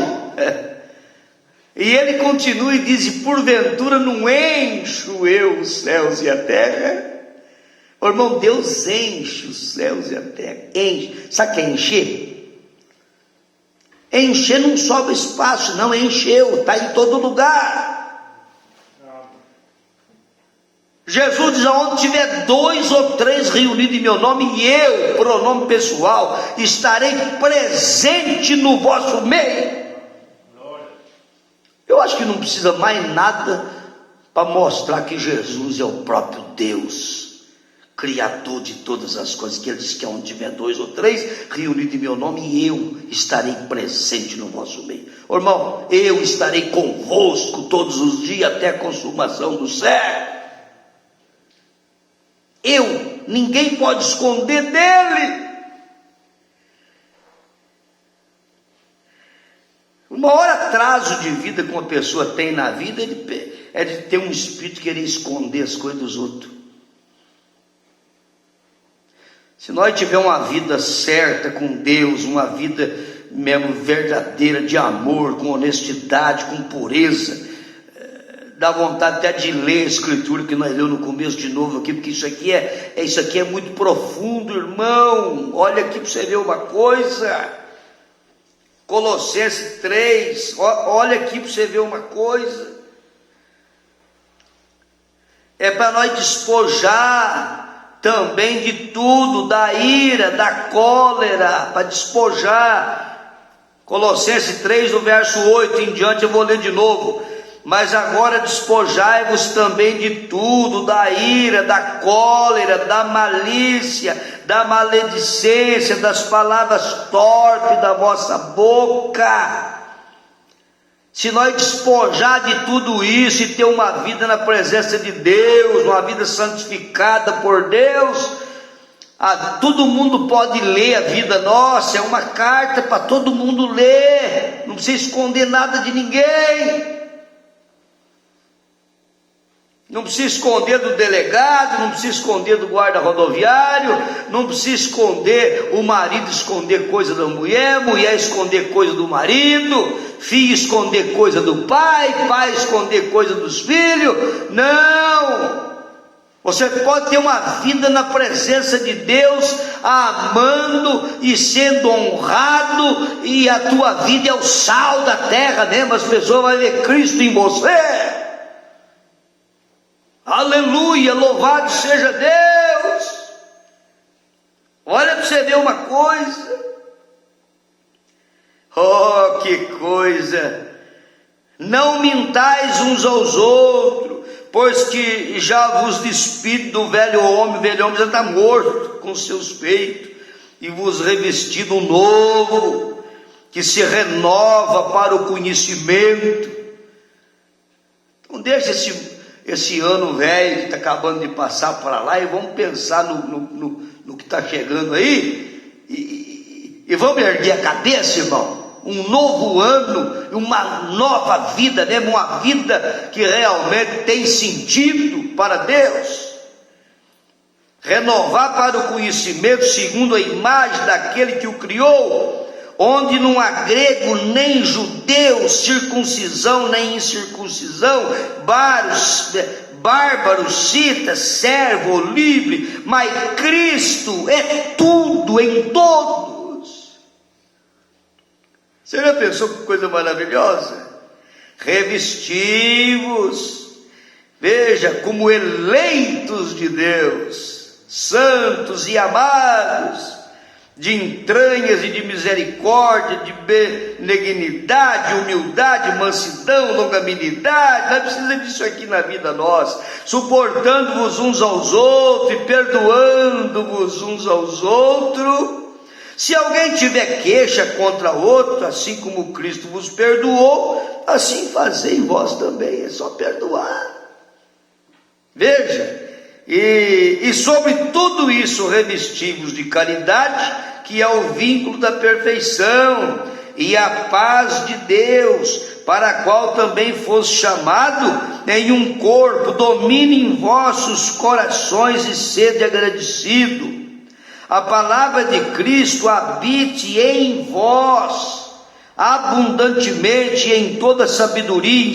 E ele continua e diz: e porventura não encho eu os céus e a terra? Ô, irmão, Deus enche os céus e a terra, enche. Sabe o que é encher? Encher não sobra espaço, não, encheu, está em todo lugar. Jesus diz: aonde tiver 2 ou 3 reunidos em meu nome, e eu, pronome pessoal, estarei presente no vosso meio. Eu acho que não precisa mais nada para mostrar que Jesus é o próprio Deus, Criador de todas as coisas, que ele diz que onde tiver 2 ou 3 reunidos em meu nome, e eu estarei presente no vosso meio. Ô, irmão, eu estarei convosco todos os dias até a consumação do século. Ninguém pode esconder dele. O maior atraso de vida que uma pessoa tem na vida é de ter um espírito de querer esconder as coisas dos outros. Se nós tivermos uma vida certa com Deus, uma vida mesmo verdadeira, de amor, com honestidade, com pureza, dá vontade até de ler a escritura que nós lemos no começo de novo aqui, porque isso aqui é muito profundo, irmão. Olha aqui para você ver uma coisa. Colossenses 3, olha aqui para você ver uma coisa. É para nós despojar também de tudo, da ira, da cólera, para despojar. Colossenses 3, no verso 8 em diante, eu vou ler de novo. Mas agora despojai-vos também de tudo, da ira, da cólera, da malícia, da maledicência, das palavras torpes da vossa boca. Se nós despojar de tudo isso e ter uma vida na presença de Deus, uma vida santificada por Deus, todo mundo pode ler a vida nossa, é uma carta para todo mundo ler, não precisa esconder nada de ninguém. Não precisa esconder do delegado, não precisa esconder do guarda rodoviário, não precisa esconder o marido, esconder coisa da mulher, mulher esconder coisa do marido, filho esconder coisa do pai, pai esconder coisa dos filhos. Não! Você pode ter uma vida na presença de Deus, amando e sendo honrado, e a tua vida é o sal da terra mesmo, as pessoas vão ver Cristo em você. Aleluia, louvado seja Deus. Olha para você ver uma coisa. Oh, que coisa. Não mintais uns aos outros, pois que já vos despido do velho homem. O velho homem já está morto com seus feitos, e vos revestido um novo, que se renova para o conhecimento. Então deixa esse ano velho que está acabando de passar para lá, e vamos pensar no que está chegando aí, e vamos erguer a cabeça, irmão. um novo ano, uma nova vida, né? Uma vida que realmente tem sentido para Deus. Renovar para o conhecimento segundo a imagem daquele que o criou, onde não há grego nem judeu, circuncisão nem incircuncisão, bárbaro, cita, servo ou livre, mas Cristo é tudo em todos. Você já pensou que coisa maravilhosa? Revestivos, veja, como eleitos de Deus, santos e amados, de entranhas e de misericórdia, de benignidade, humildade, mansidão, longanimidade. Não precisa disso aqui na vida nossa, suportando-vos uns aos outros e perdoando-vos uns aos outros. Se alguém tiver queixa contra outro, assim como Cristo vos perdoou, assim fazei vós também. É só perdoar. Veja, e sobre tudo isso revestivos de caridade, que é o vínculo da perfeição, e a paz de Deus, para a qual também fosse chamado em um corpo, domine em vossos corações e sede agradecido. A palavra de Cristo habite em vós, abundantemente em toda sabedoria,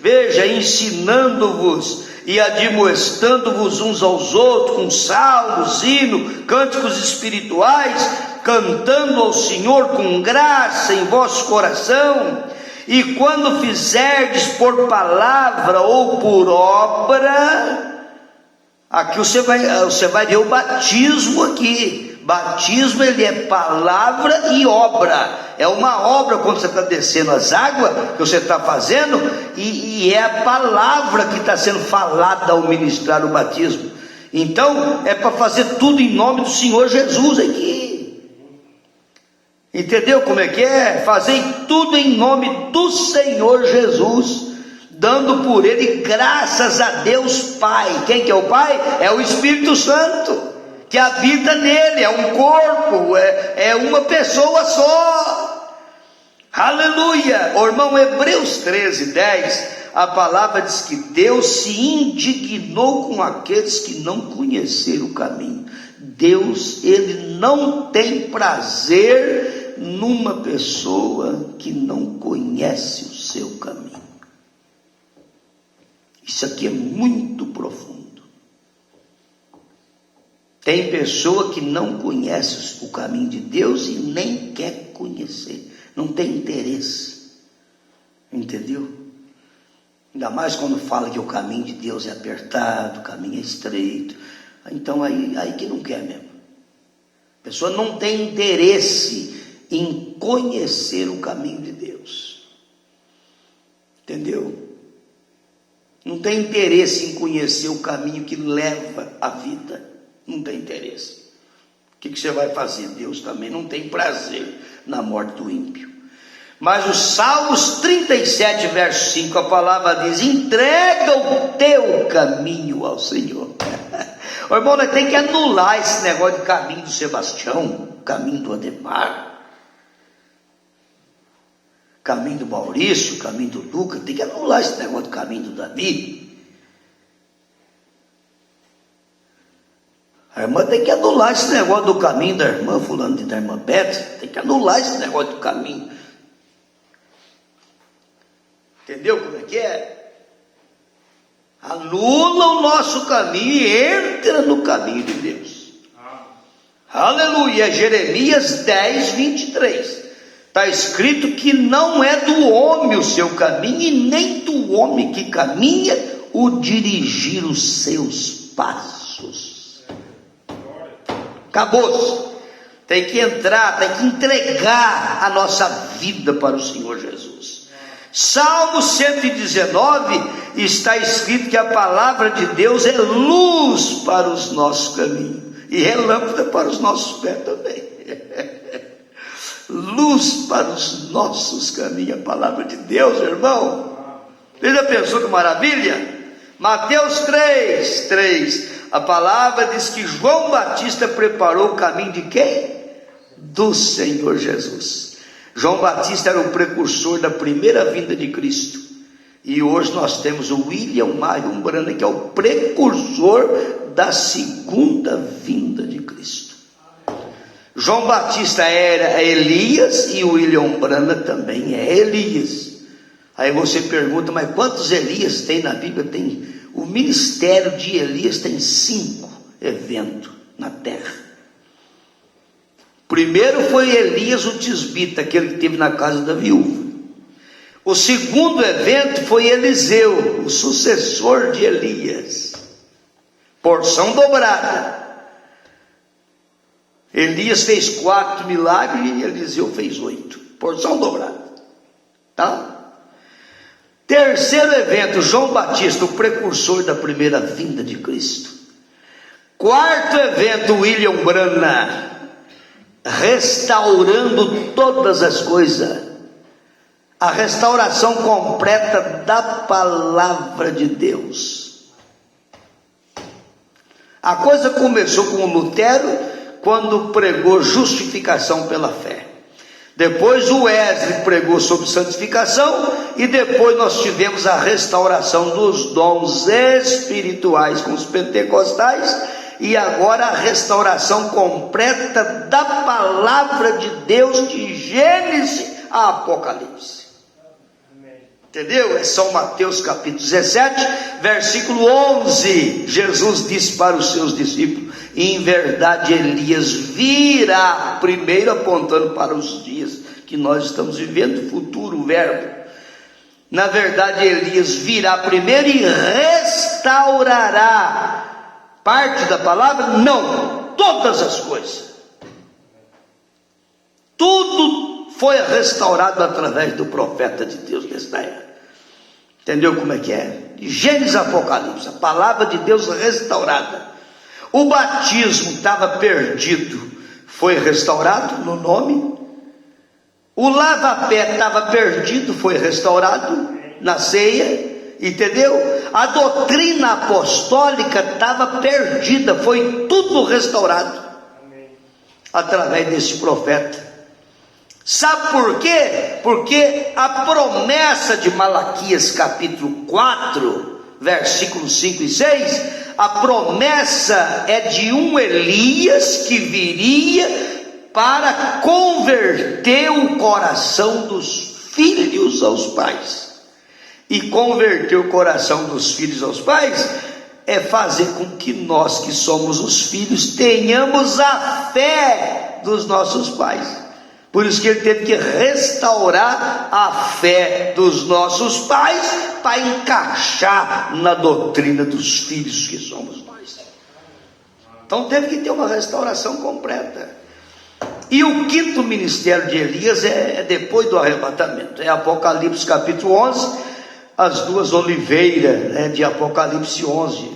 veja, ensinando-vos e admoestando-vos uns aos outros com salmos, hinos, cânticos espirituais, cantando ao Senhor com graça em vosso coração. E quando fizerdes por palavra ou por obra, aqui você vai ver o batismo aqui. Batismo, ele é palavra e obra. É uma obra quando você está descendo as águas, que você está fazendo, e é a palavra que está sendo falada ao ministrar o batismo. Então, é para fazer tudo em nome do Senhor Jesus aqui. Entendeu como é que é? Fazer tudo em nome do Senhor Jesus, dando por Ele graças a Deus Pai. Quem que é o Pai? É o Espírito Santo, que habita nele, é um corpo, é uma pessoa só. Aleluia! O irmão, Hebreus 13:10, a palavra diz que Deus se indignou com aqueles que não conheceram o caminho. Deus, ele não tem prazer numa pessoa que não conhece o seu caminho. Isso aqui é muito profundo. Tem pessoa que não conhece o caminho de Deus e nem quer conhecer, não tem interesse, entendeu? Ainda mais quando fala que o caminho de Deus é apertado, o caminho é estreito, então aí que não quer mesmo. A pessoa não tem interesse em conhecer o caminho de Deus, entendeu? Não tem interesse em conhecer o caminho que leva à vida. Não tem interesse. O que você vai fazer? Deus também não tem prazer na morte do ímpio. Mas o Salmos 37, verso 5, a palavra diz: entrega o teu caminho ao Senhor. O irmão, nós tem que anular esse negócio de caminho do Sebastião, caminho do Ademar, caminho do Maurício, caminho do Lucas. Tem que anular esse negócio do caminho do Davi. A irmã tem que anular esse negócio do caminho da irmã fulano da irmã Beta. Tem que anular esse negócio do caminho. Entendeu como é que é? Anula o nosso caminho e entra no caminho de Deus. Aleluia. Jeremias 10:23. Está escrito que não é do homem o seu caminho, e nem do homem que caminha o dirigir os seus passos. Acabou-se. Tem que entrar, tem que entregar a nossa vida para o Senhor Jesus. Salmo 119 está escrito que a palavra de Deus é luz para os nossos caminhos e é lâmpada para os nossos pés também. Luz para os nossos caminhos, a palavra de Deus, irmão. Você já pensou que maravilha? Mateus 3:3, a palavra diz que João Batista preparou o caminho de quem? Do Senhor Jesus. João Batista era o precursor da primeira vinda de Cristo. E hoje nós temos o William Marion Branham, que é o precursor da segunda vinda de Cristo. João Batista era Elias e o William Branham também é Elias. Aí você pergunta, mas quantos Elias tem na Bíblia? O ministério de Elias tem 5 eventos na terra. Primeiro foi Elias o tisbita, aquele que esteve na casa da viúva. O segundo evento foi Eliseu, o sucessor de Elias. Porção dobrada. Elias fez 4 milagres e Eliseu fez 8. Porção dobrada. Tá? Terceiro evento, João Batista, o precursor da primeira vinda de Cristo. Quarto evento, William Branham, restaurando todas as coisas. A restauração completa da palavra de Deus. A coisa começou com Lutero, quando pregou justificação pela fé. Depois o Wesley pregou sobre santificação, e depois nós tivemos a restauração dos dons espirituais com os pentecostais, e agora a restauração completa da palavra de Deus de Gênesis a Apocalipse. Entendeu? É São Mateus capítulo 17, versículo 11. Jesus disse para os seus discípulos: em verdade Elias virá, primeiro apontando para os dias que nós estamos vivendo, futuro verbo. Na verdade Elias virá primeiro e restaurará parte da palavra? Não, todas as coisas. Tudo foi restaurado através do profeta de Deus nesta era. Entendeu como é que é? Gênesis Apocalipse, a palavra de Deus restaurada. O batismo estava perdido, foi restaurado no nome. O lava-pé estava perdido, foi restaurado na ceia. Entendeu? A doutrina apostólica estava perdida, foi tudo restaurado através desse profeta. Sabe por quê? Porque a promessa de Malaquias capítulo 4, versículos 5 e 6, a promessa é de um Elias que viria para converter o coração dos filhos aos pais. E converter o coração dos filhos aos pais é fazer com que nós que somos os filhos tenhamos a fé dos nossos pais. Por isso que ele teve que restaurar a fé dos nossos pais para encaixar na doutrina dos filhos que somos nós. Então teve que ter uma restauração completa. E o quinto ministério de Elias é depois do arrebatamento. É Apocalipse capítulo 11, as duas oliveiras de Apocalipse 11,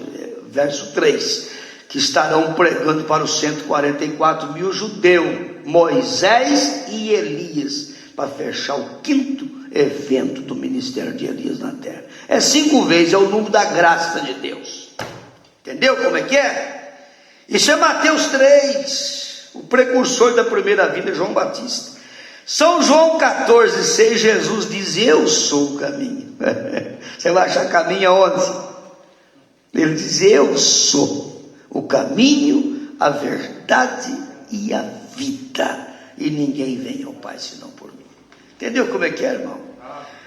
verso 3. Que estarão pregando para os 144 mil judeus, Moisés e Elias, para fechar o quinto evento do ministério de Elias na terra. É 5 vezes, é o número da graça de Deus. Entendeu como é que é? Isso é Mateus 3, o precursor da primeira vinda, João Batista. São João 14, 6, Jesus diz: eu sou o caminho. Você vai achar caminho aonde? Ele diz: eu sou o caminho, a verdade e a vida, e ninguém vem ao Pai senão por mim. Entendeu como é que é, irmão?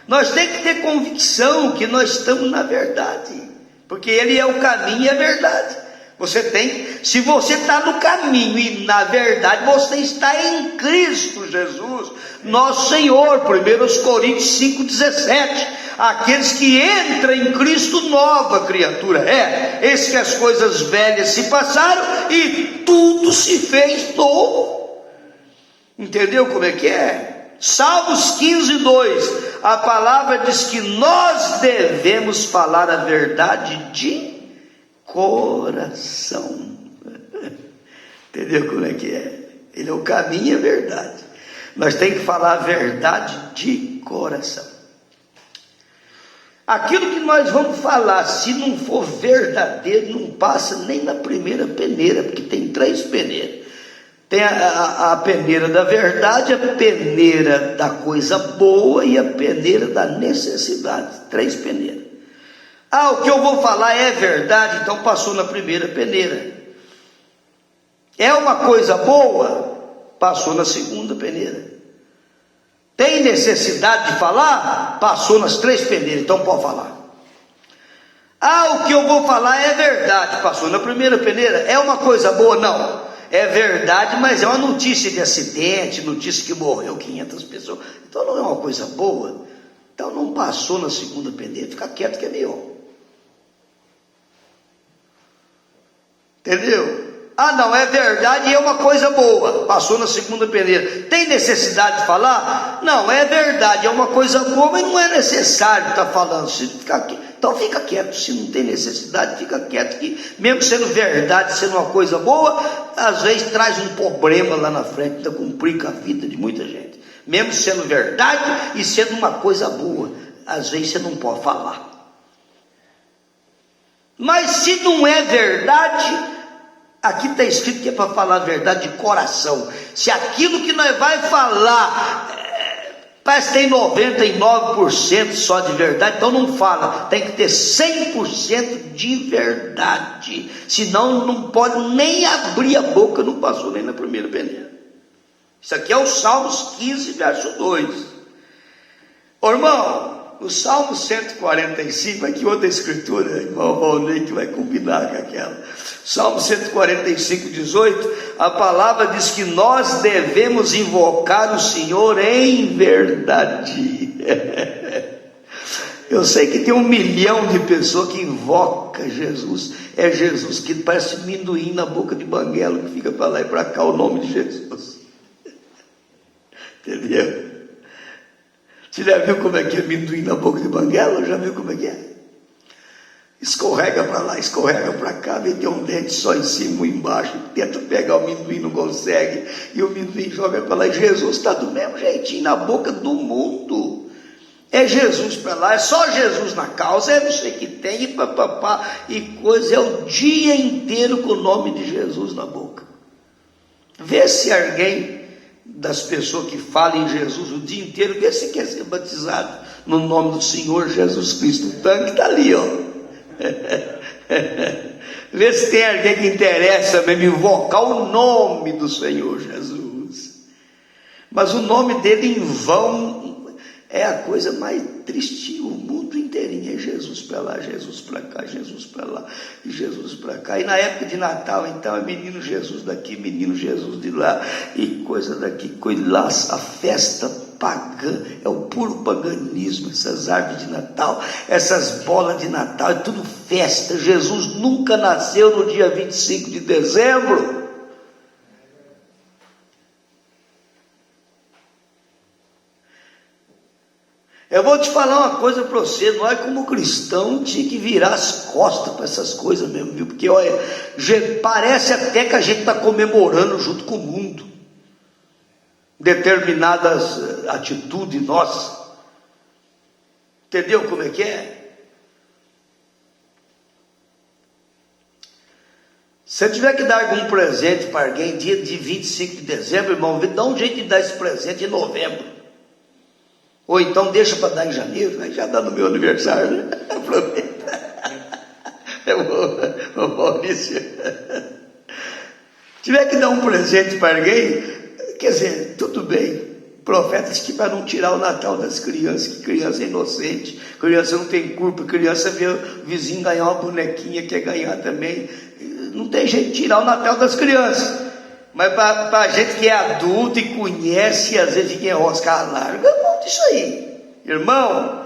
Nós temos que ter convicção que nós estamos na verdade, porque Ele é o caminho e a verdade. Se você está no caminho e na verdade, você está em Cristo Jesus, nosso Senhor. 1 Coríntios 5,17. Aqueles que entram em Cristo, nova criatura eis que as coisas velhas se passaram e tudo se fez novo. Entendeu como é que é? Salmos 15:2, a palavra diz que nós devemos falar a verdade de coração. Entendeu como é que é? Ele é o caminho e a verdade. Nós temos que falar a verdade de coração. Aquilo que nós vamos falar, se não for verdadeiro, não passa nem na primeira peneira, porque tem 3 peneiras. Tem a peneira da verdade, a peneira da coisa boa e a peneira da necessidade. 3 peneiras. O que eu vou falar é verdade, então passou na primeira peneira. É uma coisa boa, passou na segunda peneira. Tem necessidade de falar? Passou nas 3 peneiras, então pode falar. O que eu vou falar é verdade, passou na primeira peneira. É uma coisa boa? Não. É verdade, mas é uma notícia de acidente, notícia que morreu 500 pessoas. Então não é uma coisa boa. Então não passou na segunda peneira. Fica quieto que é melhor. Entendeu? Não, é verdade e é uma coisa boa. Passou na segunda peneira. Tem necessidade de falar? Não, é verdade, é uma coisa boa, mas não é necessário estar falando. Então fica quieto. Se não tem necessidade, fica quieto. Que mesmo sendo verdade, sendo uma coisa boa, às vezes traz um problema lá na frente, ainda complica a vida de muita gente. Mesmo sendo verdade e sendo uma coisa boa, às vezes você não pode falar. Mas se não é verdade, aqui está escrito que é para falar a verdade de coração. Se aquilo que nós vai falar parece que tem 99% só de verdade, então não fala. Tem que ter 100% de verdade. Senão não pode nem abrir a boca. Não passou nem na primeira peneira. Isso aqui é o Salmos 15, verso 2. Irmão, o Salmo 145, aqui outra escritura, irmão Valnei, que vai combinar com aquela. Salmo 145, 18, a palavra diz que nós devemos invocar o Senhor em verdade. Eu sei que tem 1 milhão de pessoas que invoca Jesus. É Jesus que parece amendoim na boca de banguelo, que fica para lá e para cá o nome de Jesus. Entendeu? Você já viu como é que é amendoim na boca de banguela? Já viu como é que é? Escorrega para lá, escorrega para cá, vem ter um dente só em cima e embaixo, tenta pegar o amendoim, não consegue, e o amendoim joga para lá, e Jesus está do mesmo jeitinho na boca do mundo. É Jesus para lá, é só Jesus na causa, é não sei o que tem, e papapá, e coisa, é o dia inteiro com o nome de Jesus na boca. Vê se alguém das pessoas que falam em Jesus o dia inteiro, vê se quer ser batizado no nome do Senhor Jesus Cristo. O tanque está ali, ó. Vê se tem alguém que interessa mesmo invocar o nome do Senhor Jesus. Mas o nome dele em vão é a coisa mais triste. O mundo inteirinho é Jesus para lá, Jesus para cá, Jesus para lá e Jesus para cá. E na época de Natal, então, é menino Jesus daqui, menino Jesus de lá, e coisa daqui, coisa lá. A festa pagã, é o puro paganismo. Essas árvores de Natal, essas bolas de Natal, é tudo festa. Jesus nunca nasceu no dia 25 de dezembro. Eu vou te falar uma coisa para você, nós como cristão tinha que virar as costas para essas coisas mesmo, viu? Porque olha, parece até que a gente está comemorando junto com o mundo determinadas atitudes nossas. Entendeu como é que é? Se eu tiver que dar algum presente para alguém dia de 25 de dezembro, irmão, dá um jeito de dar esse presente em novembro. Ou então deixa para dar em janeiro, né? Já dá no meu aniversário, né? Aproveita. Ô Maurício, tiver que dar um presente para alguém, quer dizer, tudo bem. Profetas que para não tirar o Natal das crianças, que criança é inocente, criança não tem culpa, criança vê o vizinho ganhar uma bonequinha, quer ganhar também. Não tem jeito de tirar o Natal das crianças. Mas para a gente que é adulto e conhece, e às vezes fica enroscado, larga a mão disso aí. Irmão,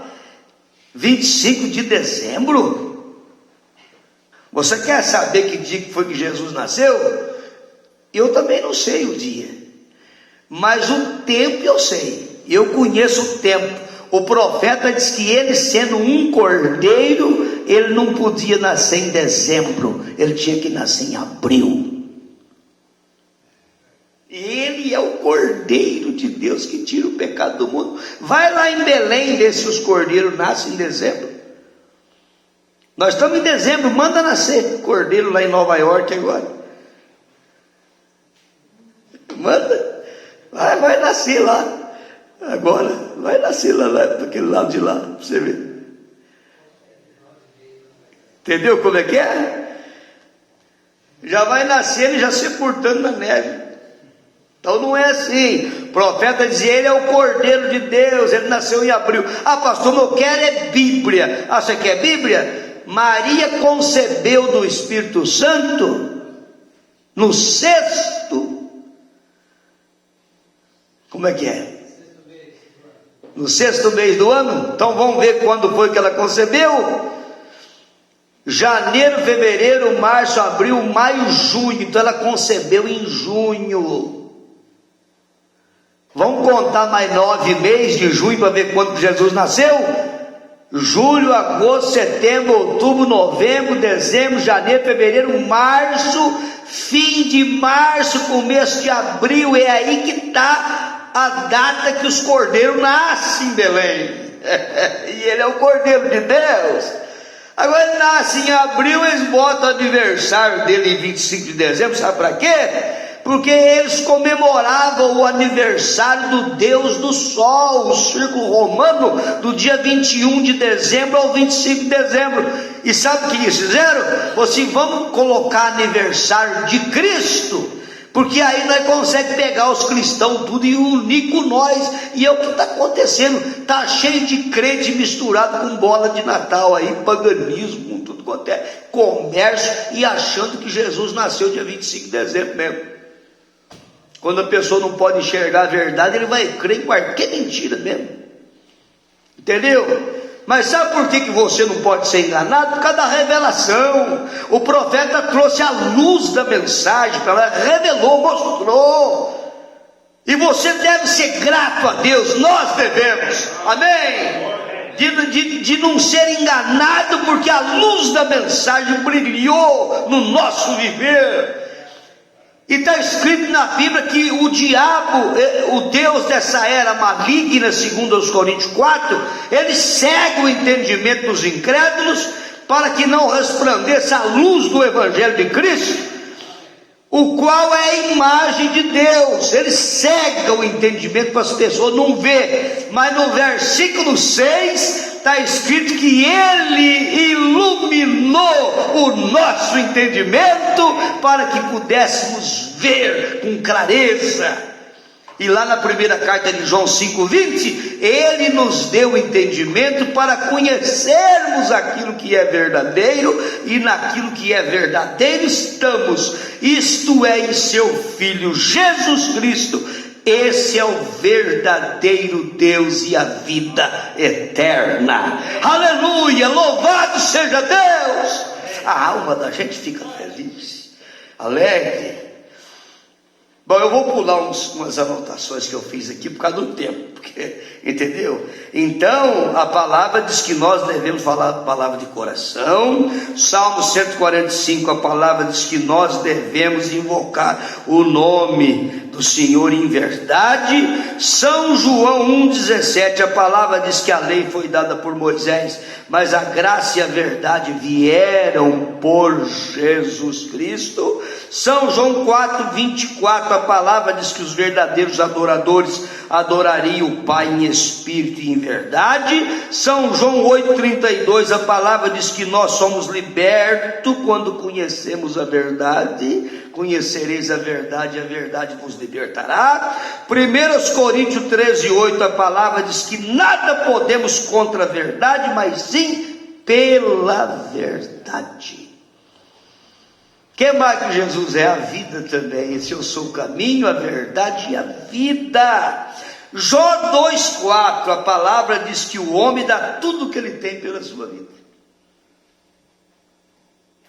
25 de dezembro? Você quer saber que dia que foi que Jesus nasceu? Eu também não sei o dia. Mas o tempo eu sei. Eu conheço o tempo. O profeta diz que ele, sendo um cordeiro, ele não podia nascer em dezembro. Ele tinha que nascer em abril. Ele é o Cordeiro de Deus que tira o pecado do mundo. Vai lá em Belém ver se os cordeiros nascem em dezembro. Nós estamos em dezembro, manda nascer cordeiro lá em Nova York agora. Manda, vai nascer lá. Agora, vai nascer lá, daquele lado de lá, para você ver. Entendeu como é que é? Já vai nascendo e já sepultando na neve. Então não é assim. O profeta dizia, ele é o Cordeiro de Deus, ele nasceu em abril. Ah, pastor, eu quero é Bíblia. Ah, você quer Bíblia? Maria concebeu do Espírito Santo no sexto. Como é que é? No sexto mês do ano. Então vamos ver quando foi que ela concebeu. Janeiro, fevereiro, março, abril, maio, junho. Então ela concebeu em junho. Vamos contar mais 9 meses de junho para ver quando Jesus nasceu? Julho, agosto, setembro, outubro, novembro, dezembro, janeiro, fevereiro, março, fim de março, começo de abril. É aí que está a data que os cordeiros nascem em Belém. E ele é o Cordeiro de Deus. Agora ele nasce em abril, eles botam o aniversário dele em 25 de dezembro, sabe para quê? Porque eles comemoravam o aniversário do Deus do Sol, o círculo romano, do dia 21 de dezembro ao 25 de dezembro. E sabe o que eles fizeram? Assim, vamos colocar aniversário de Cristo, porque aí nós conseguimos pegar os cristãos tudo e unir com nós. E é o que está acontecendo. Está cheio de crente misturado com bola de Natal aí, paganismo, tudo quanto é comércio, e achando que Jesus nasceu dia 25 de dezembro mesmo. Quando a pessoa não pode enxergar a verdade, ele vai crer em qualquer mentira mesmo. Entendeu? Mas sabe por que você não pode ser enganado? Por causa da revelação. O profeta trouxe a luz da mensagem para ela, revelou, mostrou. E você deve ser grato a Deus, nós devemos, amém? De não ser enganado, porque a luz da mensagem brilhou no nosso viver. E está escrito na Bíblia que o diabo, o Deus dessa era maligna, segundo os Coríntios 4, ele cega o entendimento dos incrédulos, para que não resplandeça a luz do Evangelho de Cristo, o qual é a imagem de Deus. Ele cega o entendimento para as pessoas não ver. Mas no versículo 6 está escrito que ele iluminou o nosso entendimento para que pudéssemos ver com clareza. E lá na primeira carta de João 5,20, ele nos deu entendimento para conhecermos aquilo que é verdadeiro, e naquilo que é verdadeiro estamos, isto é, em seu Filho Jesus Cristo. Esse é o verdadeiro Deus e a vida eterna. Aleluia, louvado seja Deus. A alma da gente fica feliz, alegre. Bom, eu vou pular umas anotações que eu fiz aqui por causa do tempo, porque, entendeu? Então, a palavra diz que nós devemos falar a palavra de coração. Salmo 145, a palavra diz que nós devemos invocar o nome do Senhor em verdade. São João 1,17, a palavra diz que a lei foi dada por Moisés, mas a graça e a verdade vieram por Jesus Cristo. São João 4,24, a palavra diz que os verdadeiros adoradores adorariam o Pai em espírito e em verdade. São João 8,32, a palavra diz que nós somos libertos quando conhecemos a verdade. Conhecereis a verdade vos libertará. 1 Coríntios 13,8, a palavra diz que nada podemos contra a verdade, mas sim pela verdade. Que mais que Jesus é? A vida também. Esse eu sou o caminho, a verdade e a vida. Jó 2,4, a palavra diz que o homem dá tudo o que ele tem pela sua vida.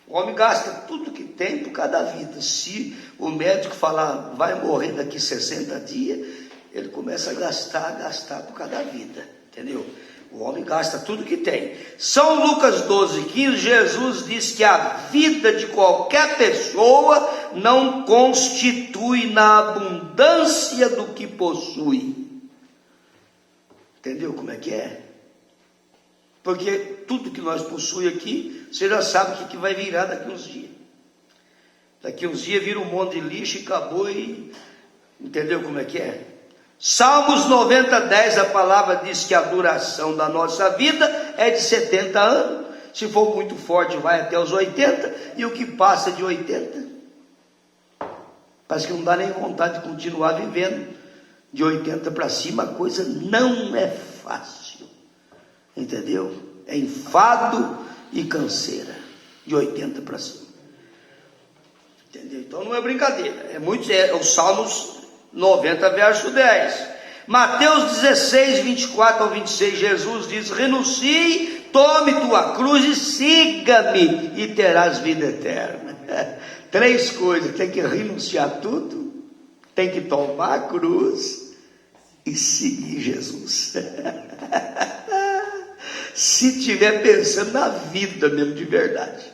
O homem gasta tudo que tem por causa da vida. Se o médico falar, vai morrer daqui 60 dias, ele começa a gastar por causa da vida, entendeu? O homem gasta tudo que tem. São Lucas 12,15, Jesus diz que a vida de qualquer pessoa não constitui na abundância do que possui. Entendeu como é que é? Porque tudo que nós possuímos aqui, você já sabe o que vai virar daqui uns dias. Daqui uns dias vira um monte de lixo e acabou, e Entendeu como é que é? Salmos 90:10, a palavra diz que a duração da nossa vida é de 70 anos. Se for muito forte, vai até os 80. E o que passa de 80? Parece que não dá nem vontade de continuar vivendo. De 80 para cima, a coisa não é fácil. Entendeu? É enfado e canseira. De 80 para cima. Entendeu? Então não é brincadeira. É os Salmos 90, verso 10. Mateus 16, 24 ao 26, Jesus diz: renuncie, tome tua cruz e siga-me, e terás vida eterna. 3 coisas: tem que renunciar tudo, tem que tomar a cruz e seguir Jesus. Se estiver pensando na vida mesmo, de verdade.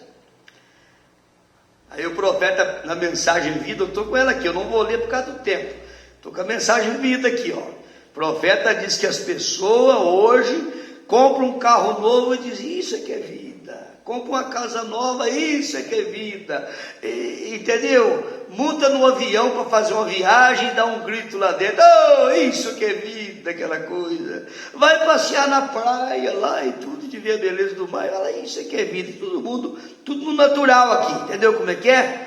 Aí o profeta, na mensagem vida, eu estou com ela aqui, eu não vou ler por causa do tempo, estou com a mensagem vida aqui, ó. O profeta diz que as pessoas hoje compram um carro novo e dizem: isso é que é vida. Compra uma casa nova, isso é que é vida. Entendeu? Monta no avião para fazer uma viagem e dá um grito lá dentro: oh, isso que é vida, aquela coisa. Vai passear na praia lá e tudo, de ver a beleza do mar, fala: isso é que é vida. Todo mundo, tudo no natural aqui, entendeu como é que é?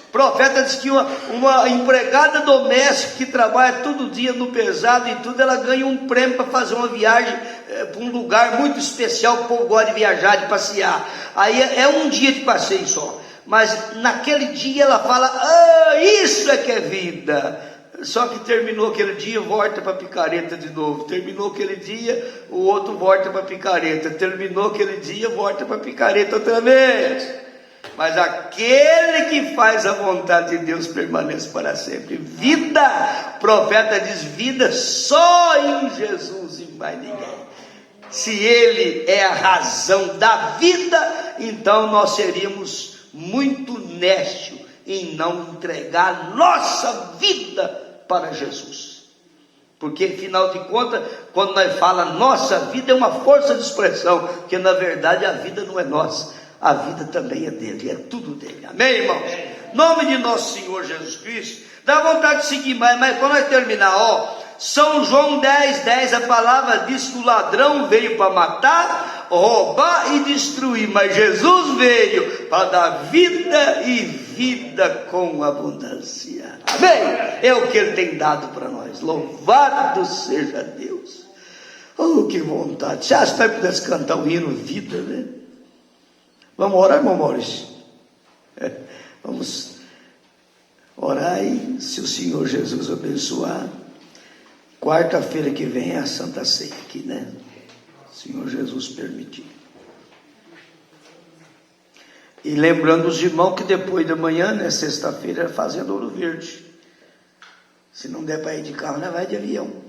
O profeta diz que uma empregada doméstica que trabalha todo dia no pesado e tudo, ela ganha um prêmio para fazer uma viagem para um lugar muito especial, que o povo gosta de viajar, de passear. Aí é um dia de passeio só, mas naquele dia ela fala: ah, isso é que é vida. Só que terminou aquele dia, volta para picareta de novo. Terminou aquele dia, o outro volta para picareta. Terminou aquele dia, volta para picareta outra vez. Mas aquele que faz a vontade de Deus permanece para sempre. Vida, o profeta diz: vida só em Jesus e mais ninguém. Se Ele é a razão da vida, então nós seríamos muito nécios em não entregar nossa vida para Jesus. Porque afinal de contas, quando nós falamos nossa vida, é uma força de expressão, porque na verdade a vida não é nossa. A vida também é dele, é tudo dele. Amém, irmãos? Em nome de nosso Senhor Jesus Cristo. Dá vontade de seguir mais, mas quando nós terminar, ó, São João 10:10, a palavra diz que o ladrão veio para matar, roubar e destruir, mas Jesus veio para dar vida e vida com abundância. Amém? É o que Ele tem dado para nós. Louvado seja Deus. Oh, que vontade. Se nós pudesse cantar o hino vida, né? Vamos orar, irmão Maurício? Vamos orar, e se o Senhor Jesus abençoar, quarta-feira que vem é a Santa Ceia aqui, né? Senhor Jesus permitir. E lembrando os irmãos que depois da manhã, né, sexta-feira, é Fazenda Ouro Verde. Se não der para ir de carro, né, vai de avião.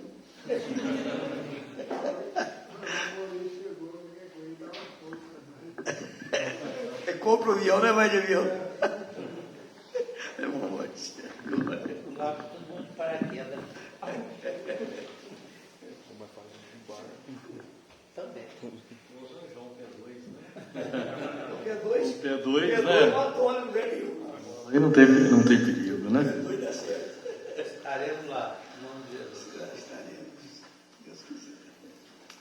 Compra o avião, né, vai de avião. É bom, Lá com muito paraquedas. Também. O P2, né? matou, não ganhou. Aí não tem perigo, né? Estaremos lá, em nome de Jesus.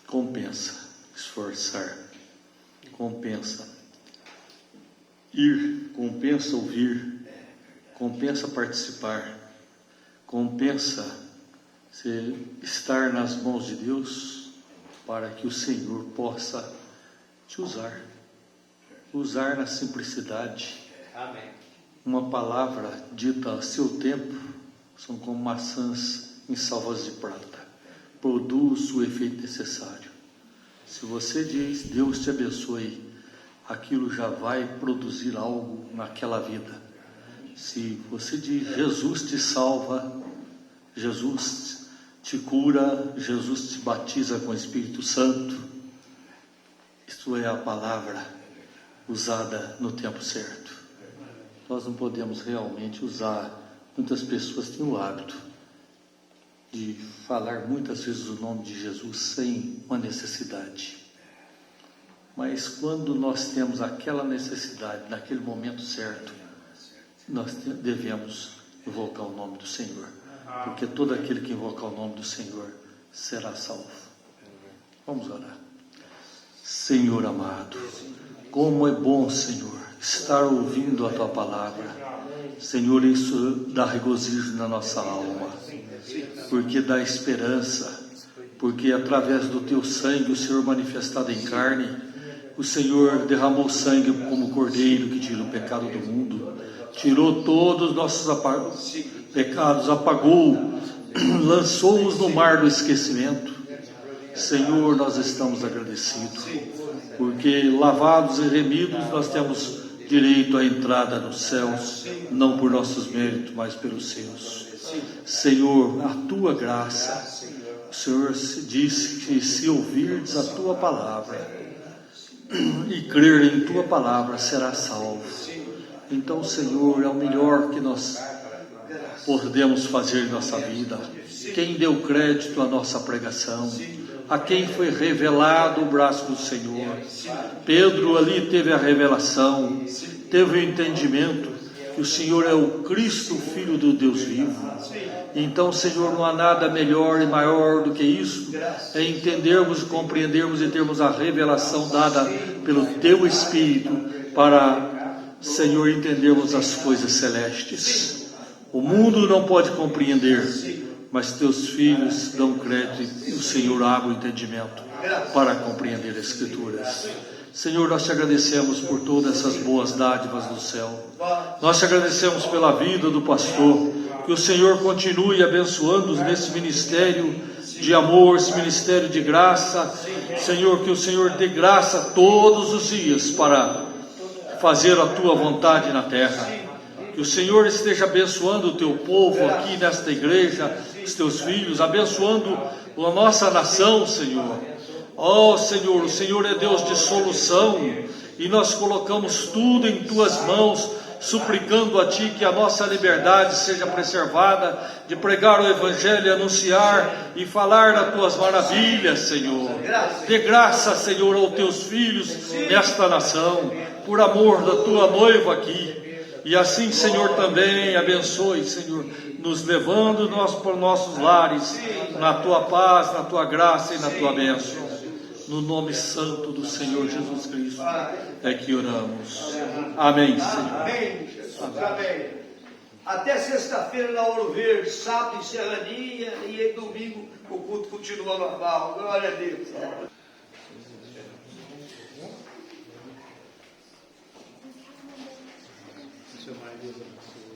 Compensa esforçar, compensa ir, compensa ouvir, compensa participar, compensa estar nas mãos de Deus, para que o Senhor possa te usar na simplicidade. Amém. Uma palavra dita a seu tempo são como maçãs em salvas de prata, produz o efeito necessário. Se você diz Deus te abençoe, aquilo já vai produzir algo naquela vida. Se você diz Jesus te salva, Jesus te cura, Jesus te batiza com o Espírito Santo, isto é a palavra usada no tempo certo. Nós não podemos realmente usar, muitas pessoas têm o hábito de falar muitas vezes o nome de Jesus sem uma necessidade. Mas quando nós temos aquela necessidade, naquele momento certo, nós devemos invocar o nome do Senhor. porque todo aquele que invocar o nome do Senhor será salvo. Vamos orar. Senhor amado, como é bom, Senhor, estar ouvindo a Tua palavra. Senhor, isso dá regozijo na nossa alma, porque dá esperança, porque através do Teu sangue, o Senhor manifestado em carne, o Senhor derramou sangue como cordeiro que tira o pecado do mundo, tirou todos os nossos pecados, apagou, lançou-os no mar do esquecimento. Senhor, nós estamos agradecidos, porque lavados e remidos nós temos direito à entrada nos céus, não por nossos méritos, mas pelos seus. Senhor, a Tua graça, o Senhor disse que se ouvirdes a Tua palavra e crer em Tua palavra, será salvo. Então, Senhor, é o melhor que nós podemos fazer em nossa vida. Quem deu crédito à nossa pregação, a quem foi revelado o braço do Senhor. Pedro ali teve a revelação, teve o entendimento que o Senhor é o Cristo, Filho do Deus vivo. Então, Senhor, não há nada melhor e maior do que isso, é entendermos, compreendermos e termos a revelação dada pelo Teu Espírito para, Senhor, entendermos as coisas celestes. O mundo não pode compreender, mas Teus filhos dão crédito e o Senhor abre o entendimento para compreender as Escrituras. Senhor, nós Te agradecemos por todas essas boas dádivas do céu. Nós Te agradecemos pela vida do pastor. Que o Senhor continue abençoando-os nesse ministério de amor, esse ministério de graça. Senhor, que o Senhor dê graça todos os dias para fazer a Tua vontade na terra. Que o Senhor esteja abençoando o Teu povo aqui nesta igreja, os Teus filhos, abençoando a nossa nação, Senhor. Ó Senhor, o Senhor é Deus de solução, e nós colocamos tudo em Tuas mãos, suplicando a Ti que a nossa liberdade seja preservada, de pregar o Evangelho, anunciar e falar das Tuas maravilhas, Senhor. Dê graça, Senhor, aos Teus filhos nesta nação, por amor da Tua noiva aqui. E assim, Senhor, também abençoe, Senhor, nos levando para os nossos lares, na Tua paz, na Tua graça e na Tua bênção. No nome santo do Senhor Jesus Cristo é que oramos. Amém, Senhor. Amém, Jesus. Amém. Até sexta-feira na Ouro Verde, sábado em Serrania, e em domingo o culto continua normal. Glória a Deus. Seu marido abençoe.